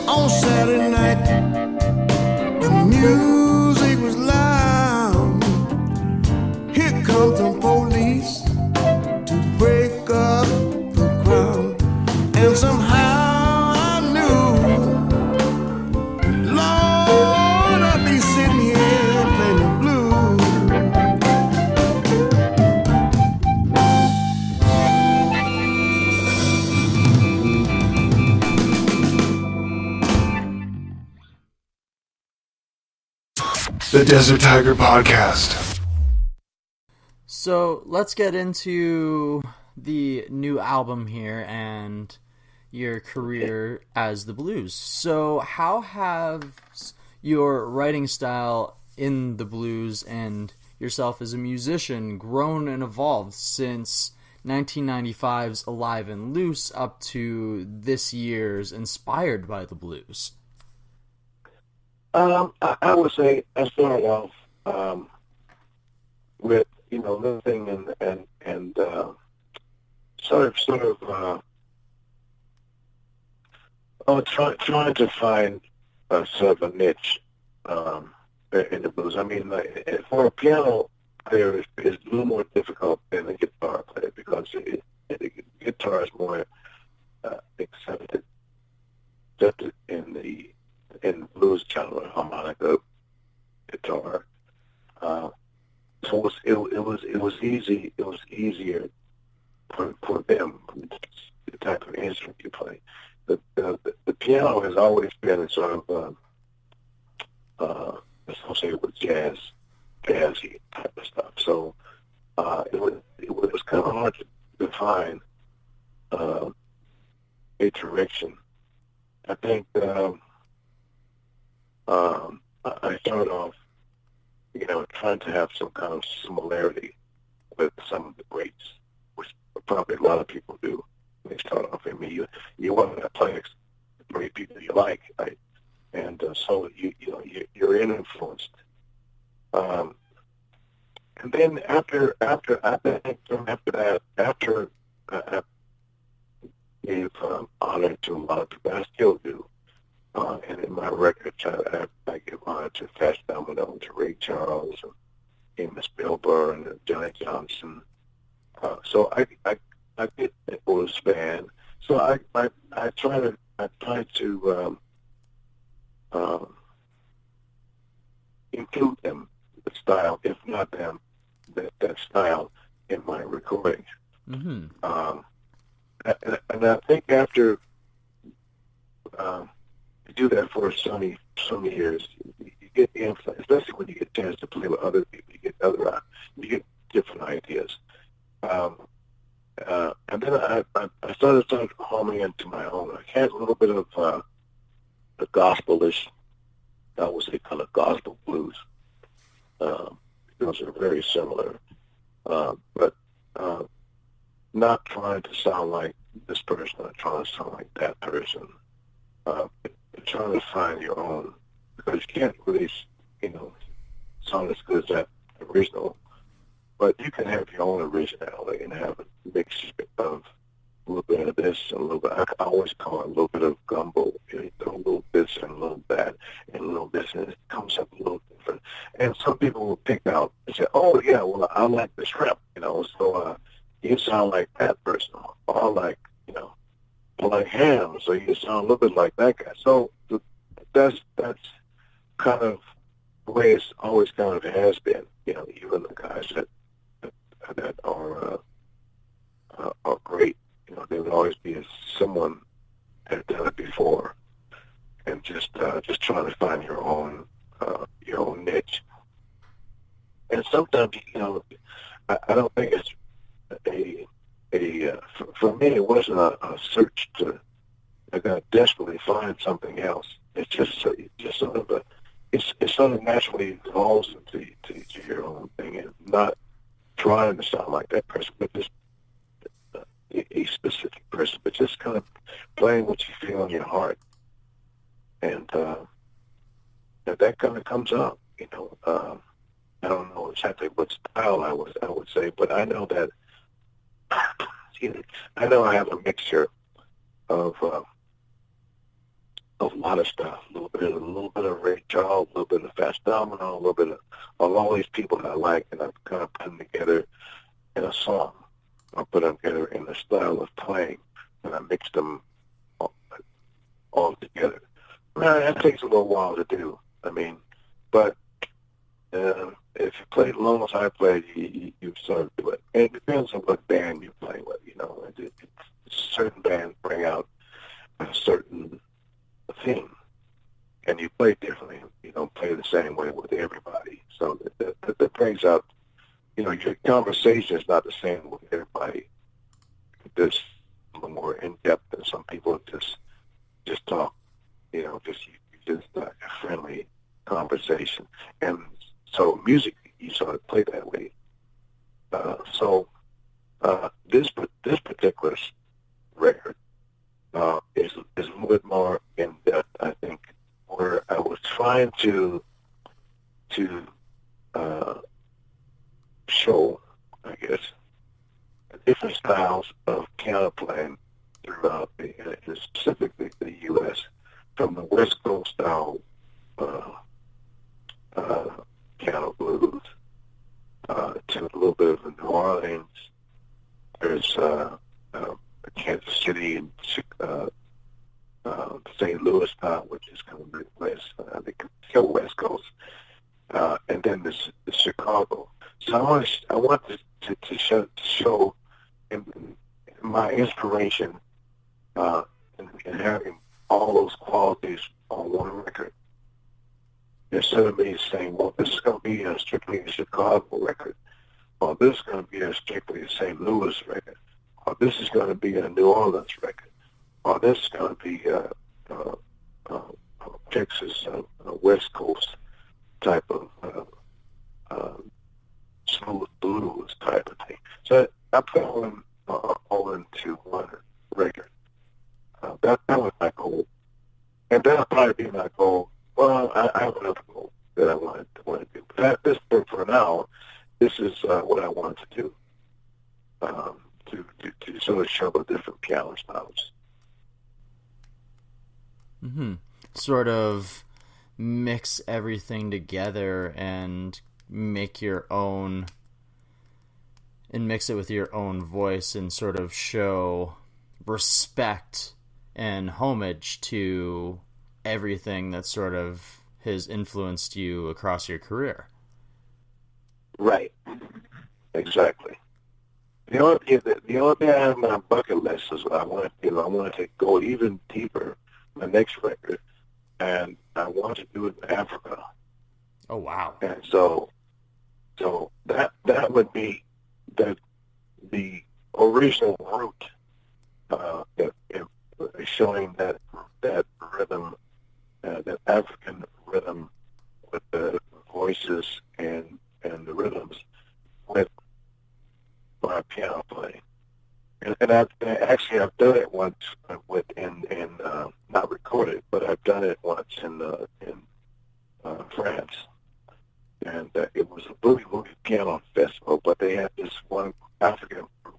On Saturday night, the music was loud. Here comes the police to break up the crowd. And somehow The Desert Tiger Podcast. So let's get into the new album here and your career as the blues. So how has your writing style in the blues and yourself as a musician grown and evolved since 1995's Alive and Loose up to this year's Inspired by the Blues? I would say I started off with living and trying to find sort of a niche in the blues. I mean, for a piano player, it's a little more difficult than a guitar player because the guitar is more accepted in the blues genre, harmonica, guitar. So it was easy. It was easier for them, the type of instrument you play. The piano has always been sort of associated with jazzy type of stuff. So it was kind of hard to define a direction. I think I started off, trying to have some kind of similarity with some of the greats, which probably a lot of people do when they start off. I mean, you want to play great people you like, right? And so you're influenced. And then after I gave honor to a lot of people, I still do. And in my records, I give honor to Fats Domino, to Ray Charles, and Amos Milburn, and Johnny Johnson. So I get the blues fan. So I try to include them, the style, if not them, that style in my recording. Mm-hmm. And I think after you do that for some years, you get the influence, especially when you get a chance to play with other people. You get different ideas. And then I started homing into my own. I had a little bit of the gospelish, I would say, kind of gospel blues. Those are very similar, but not trying to sound like this person, not trying to sound like that person. Trying to find your own, because you can't really, sound as good as that original, but you can have your own originality and have a mixture of a little bit of this and a little bit. I always call it a little bit of gumbo. You throw a little this and a little that and a little this, and it comes And some people will pick out and say, oh, yeah, well, I like the shrimp, so you sound like that person. Or I like, I like ham, so you sound a little bit like that guy. So that's kind of the way it's always kind of has been, even the guys that are great, there would always be someone that had done it before, and just trying to find your own niche. And sometimes, I don't think it's for me, it wasn't a search I got to desperately find something else. It's just sort of it sort of naturally evolves into your own thing, and not trying to sound like that person, but just a specific person, but just kind of playing what you feel in your heart, and that kind of comes out. I don't know exactly what style I would say, but I know that I know I have a mixture of a lot of stuff, a little bit of Ray Charles, a little bit of Fast Domino, a little bit of all these people that I like, and I've kind of put them together in a song. I put them together in a style of playing, and I mix them all together. Well, that takes a little while to do. But if you play as long as I played, you sort of do it. And it depends on what band you're playing with. Certain bands bring out a certain theme, and you play differently. You don't play the same way with everybody. So that brings out, your conversation is not the same with everybody. There's a little more in depth than some people just talk. Just a friendly conversation, and so music you sort of play that way. This particular record is a little bit more in depth, I think, where I was trying to show, I guess, different styles of piano playing throughout specifically the U.S. from the West Coast style piano blues to a little bit of the New Orleans. There's Kansas City and St. Louis style, which is kind of big place. I think still West Coast, and then the Chicago. So I want to show in my inspiration in having all those qualities on one record, instead of me saying, well, this is going to be strictly a Chicago record, or this is going to be a strictly a St. Louis record, or this is going to be a New Orleans record, or this is going to be a Texas West Coast type of smooth blues type of thing. So I put all into one record. That was my goal. And that'll probably be my goal. Well, I have another goal that I want to do. But for now, this is what I wanted to do, to sort of show the different piano styles. Mm-hmm. Sort of mix everything together and make your own, and mix it with your own voice, and sort of show respect and homage to everything that sort of has influenced you across your career. Right. Exactly. The only thing I have on my bucket list is what I want to do. I want to go even deeper. My next record, and I want to do it in Africa. Oh wow! And so that would be the original root, showing that rhythm, that African rhythm with the voices and the rhythms with my piano playing. And I've done it once not recorded, but I've done it once in France, and it was a Woogie piano festival. But they had this one African group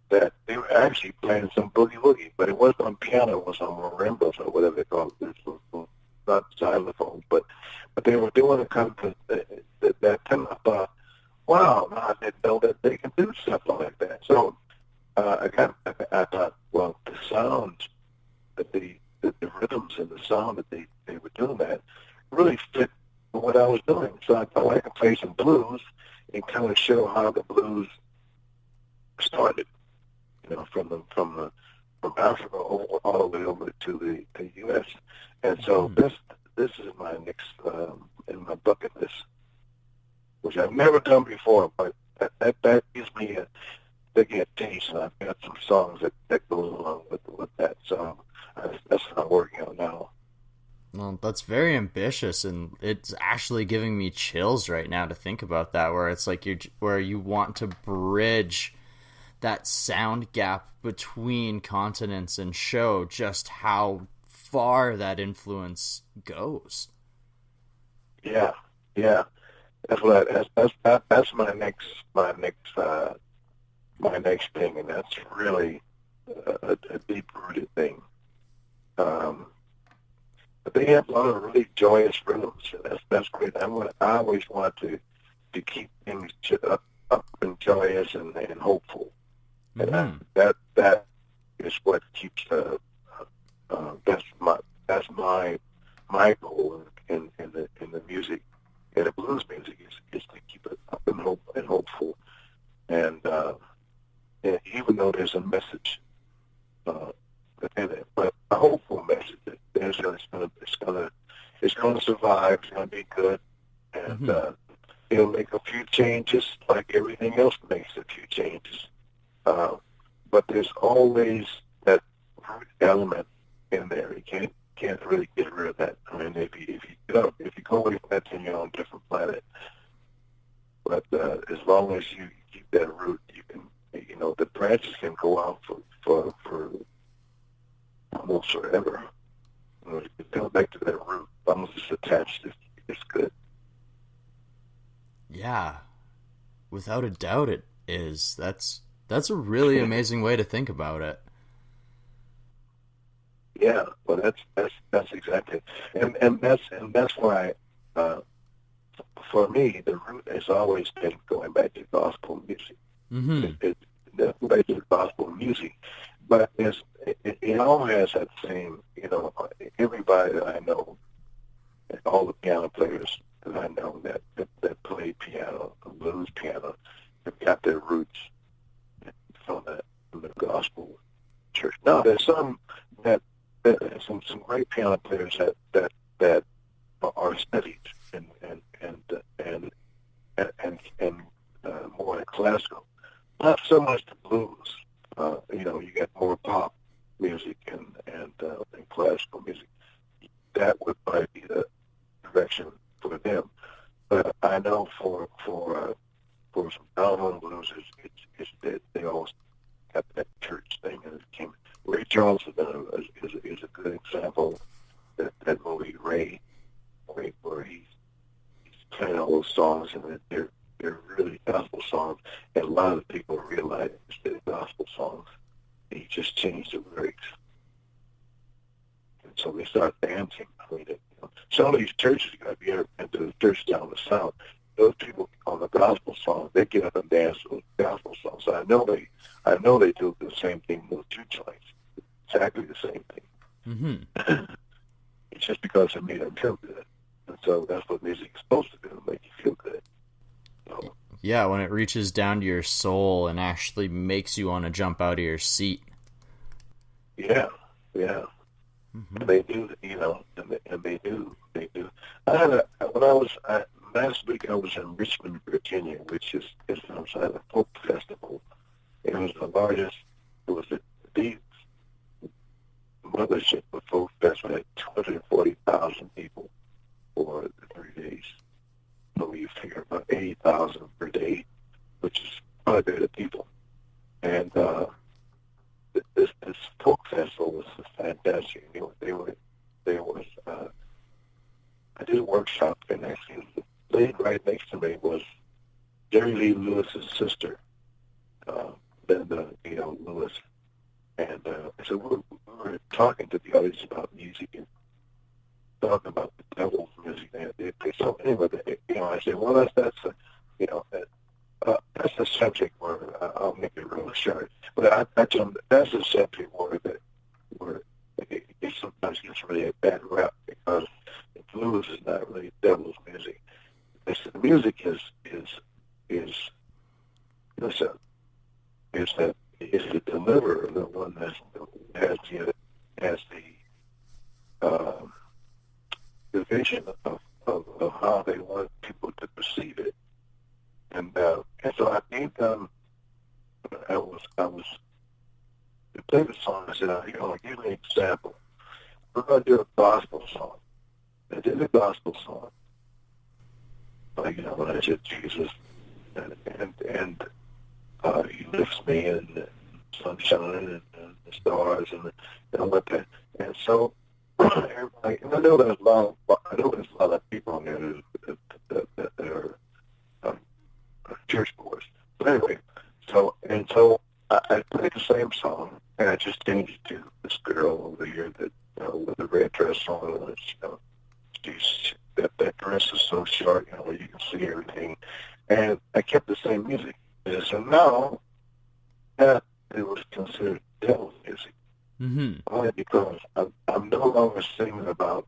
that they were actually playing some Boogie, but it wasn't on piano; it was on marimbas or whatever they call it. It was not xylophone, but they were doing a kind of that time, I thought, wow, I didn't know that they can do stuff like that. So I thought, well, the sounds, the rhythms and the sound that they were doing that really fit what I was doing. So I thought I could play some blues and kind of show how the blues started, from Africa all the way over to the U.S. And so this is my next in my bucket list, which I've never done before, but that gives me a taste, and I've got some songs that goes along with that. So that's what I'm working on now. Well, that's very ambitious, and it's actually giving me chills right now to think about that, where it's like where you want to bridge that sound gap between continents and show just how far that influence goes. Yeah. That's my next thing, and that's really a deep-rooted thing. But they have a lot of really joyous rhythms, and that's great. I always want to keep things up and joyous and hopeful, and that is what keeps that's my goal in the music, in the blues music, is to keep it up and hopeful, and even though there's a message in it, but a hopeful message that it's gonna survive, it's gonna be good, and it'll make a few changes, like everything else makes a few changes, but there's always that root element in there. You can't really get rid of that. I mean, if you go away from that, then you're on a different planet. But as long as you keep that root, you can, the branches can go out for almost forever. You can go back to that root. As long as it's attached, it's good. Yeah, without a doubt, it is. That's a really amazing way to think about it. Yeah, well, that's exactly, and that's why, for me, the root has always been going back to gospel music. Going back to gospel music, but it all has that same, everybody that I know, all the piano players that I know that play piano, blues piano, have got their roots from the gospel church. Now, there's some some great piano players that are studied and more classical. Not so much the blues. You get more pop music and classical music. That would probably be the direction for them. But I know for some down-home blues, they always got that church thing, and it came. Ray Charles is a good example. That movie Ray, where he's playing all those songs, and they're really gospel songs, and a lot of people realize they're gospel songs. He just changed the lyrics, and so they start dancing. I mean, some of these churches, if you ever been to the church down the south, those people on the gospel songs, they get up and dance to those gospel songs. So I know they do the same thing in those two joints. Exactly the same thing. It's just because it made them feel good. And so that's what music is supposed to do, make you feel good. So, yeah, when it reaches down to your soul and actually makes you want to jump out of your seat. Yeah. And they do, and they do. Last week I was in Richmond, Virginia, which is outside a folk festival. It was the largest, the mothership of folk festival, had 240,000 people for 3 days. So you figure about 80,000 per day, which is quite a bit of people. And this folk festival was fantastic. I did a workshop, and actually the lady right next to me was Jerry Lee Lewis's sister, Linda Lewis. And so we were talking to the audience about music and talking about the devil's music. And So anyway, I said, well, that's a, that's a subject word. I'll make it real short. But that's a subject word where it sometimes gets really a bad rap because the blues is not really devil's music. The music is the deliverer, the one that has the vision of how they want people to perceive it, and so I think I was to play the song. I said, I'll give you an example. We're going to do a gospel song. I did a gospel song, like when I said Jesus, and he lifts me in the sunshine and the stars and what that. And so everybody, and I know there's a lot of people on there that are church boys. But anyway, so I played the same song, and I just changed it to this girl over here that with the red dress on, and she's that dress is so short, where you can see everything, and I kept the same music. And so now that it was considered devil's music, only because I'm no longer singing about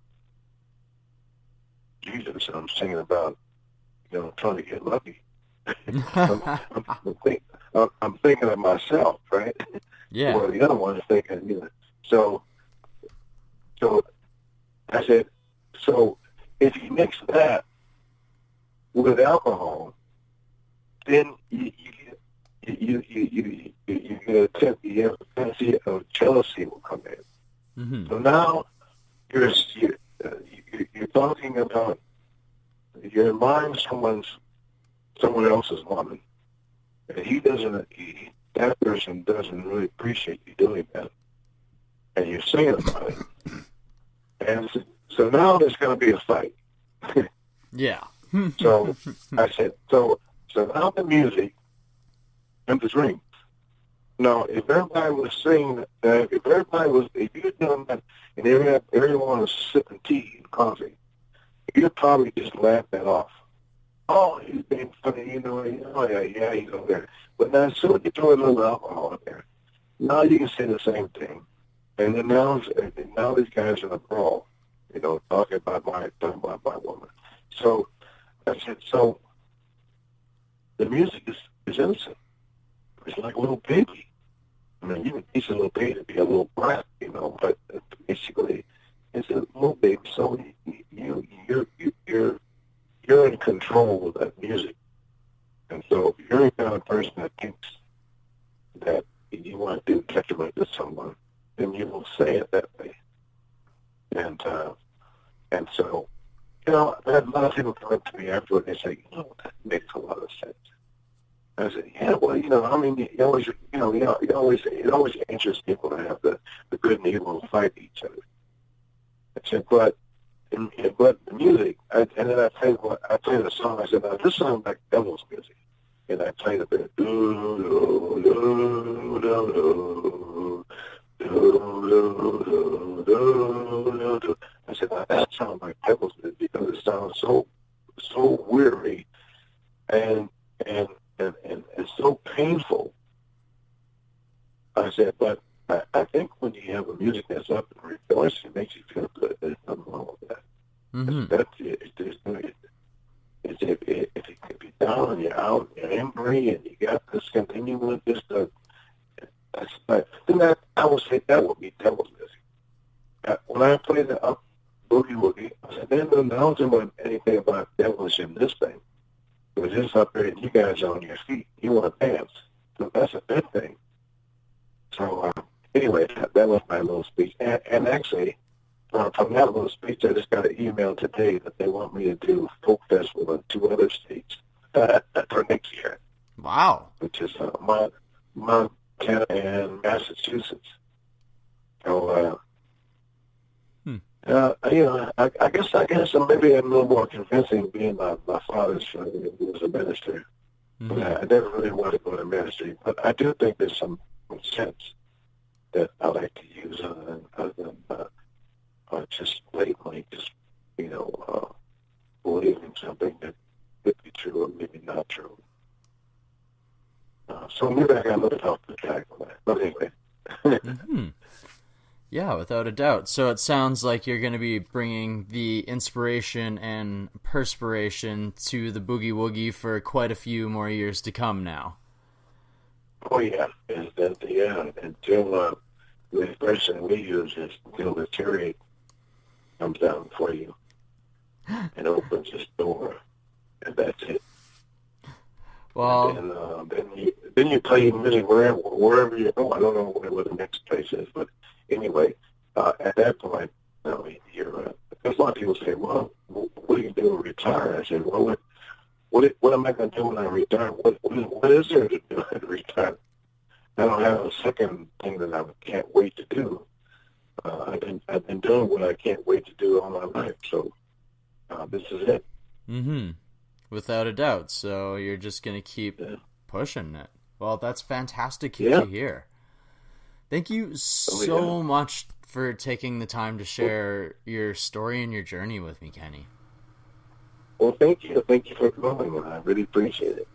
Jesus. I'm singing about trying to get lucky. I'm thinking of myself, right? Yeah. Or the other one is thinking, So I said, so if you mix that with alcohol, then you get the tendency of jealousy will come in. So now you're talking about, you're admiring someone else's woman, and that person doesn't really appreciate you doing that, and you're saying about it, and so now there's going to be a fight. Yeah. So I said, so now the music and the drink. Now, if everybody was saying that, if you're doing that, and everyone was sipping tea and coffee, you'd probably just laugh that off. Oh, he's being funny, yeah, he's over there. But now, as soon as you throw a little alcohol in there, now you can say the same thing. And then now these guys are in a brawl, talking about my woman. So I said, so the music is innocent. It's like a little baby. I mean, you can teach a little baby to be a little brat, but basically it's a little baby. So you're in control of that music. And so if you're the kind of person that thinks that you want to do detriment to someone, then you will say it that way. And so, I had a lot of people come up to me afterward and they say, that makes a lot of sense. I said, yeah, well, I mean, it always interests people to have the good and evil fight each other. I said, but the music, and then I played the song. I said, now this sounds like devil's music, and I played a bit. I said, now that sounds like devil's music because it sounds so weary and so painful. I said, but I think when you have a music that's up and rejoicing, it makes you feel good. There's nothing wrong with that. That's it. If you're down and you're out and you're angry and you got this continuing, then I would say that would be devil's music. When I play the up Boogie Woogie, I said, then I don't know anything about devilish in this thing. It was just up there and you guys are on your feet. You want to dance. So that's a good thing. So anyway, that was my little speech. And actually, from that little speech, I just got an email today that they want me to do Folk Festival in 2 other states for next year. Wow. Which is Montana and Massachusetts. So, I guess maybe I'm a little more convincing being my father's son who was a minister. But I never really wanted to go to ministry. But I do think there's some sense that I like to use other than just blatantly believing something that could be true or maybe not true. So maybe I got a little off the track on that. But anyway. Mm-hmm. Yeah, without a doubt. So it sounds like you're going to be bringing the inspiration and perspiration to the Boogie Woogie for quite a few more years to come now. Oh, yeah. Until the expression we use is until the chariot comes down for you and opens its door, and that's it. Well, and then you play music wherever you go. I don't know where the next place is, but anyway, at that point, you're because a lot of people say, "Well, what do you do to retire?" I said, "Well, what am I going to do when I retire? What is there to do at retire? I don't have a second thing that I can't wait to do. I've been doing what I can't wait to do all my life. So this is it." Mm-hmm. Without a doubt. So you're just going to keep pushing it. Well, that's fantastic to hear. Thank you so much for taking the time to share your story and your journey with me, Kenny. Well, thank you. Thank you for calling. I really appreciate it.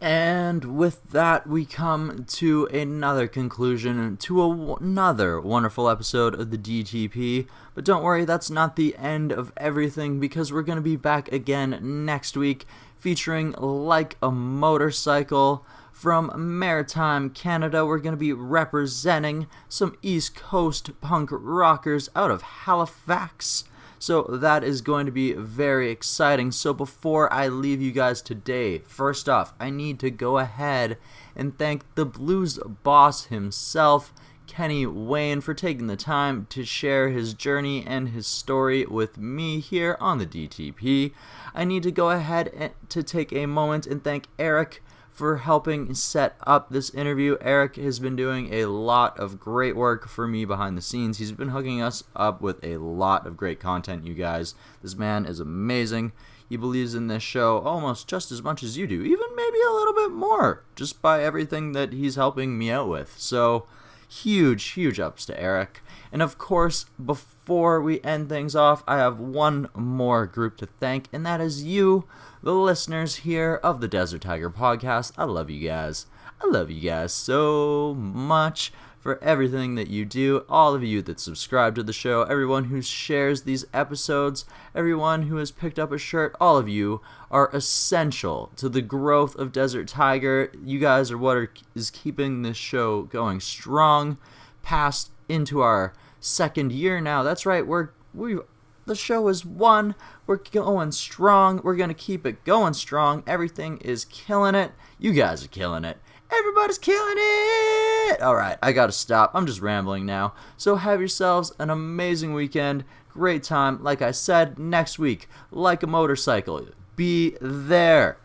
And with that, we come to another conclusion to another wonderful episode of the DTP. But don't worry, that's not the end of everything, because we're going to be back again next week featuring Like a Motorcycle. From Maritime Canada, we're going to be representing some East Coast punk rockers out of Halifax. So that is going to be very exciting. So before I leave you guys today, first off, I need to go ahead and thank the blues boss himself, Kenny Wayne, for taking the time to share his journey and his story with me here on the DTP. I need to go ahead to take a moment and thank Eric for helping set up this interview. Eric has been doing a lot of great work for me behind the scenes. He's been hooking us up with a lot of great content, you guys. This man is amazing. He believes in this show almost just as much as you do, even maybe a little bit more, just by everything that he's helping me out with. So, huge ups to Eric. And of course, before we end things off, I have one more group to thank, and that is you, the listeners here of the Desert Tiger Podcast. I love you guys. I love you guys so much for everything that you do. All of you that subscribe to the show, everyone who shares these episodes, everyone who has picked up a shirt, all of you are essential to the growth of Desert Tiger. You guys are what is keeping this show going strong past into our second year now. That's right, the show is one. We're going strong. We're going to keep it going strong. Everything is killing it. You guys are killing it. Everybody's killing it. All right, I got to stop. I'm just rambling now. So have yourselves an amazing weekend. Great time. Like I said, next week, Like a Motorcycle. Be there.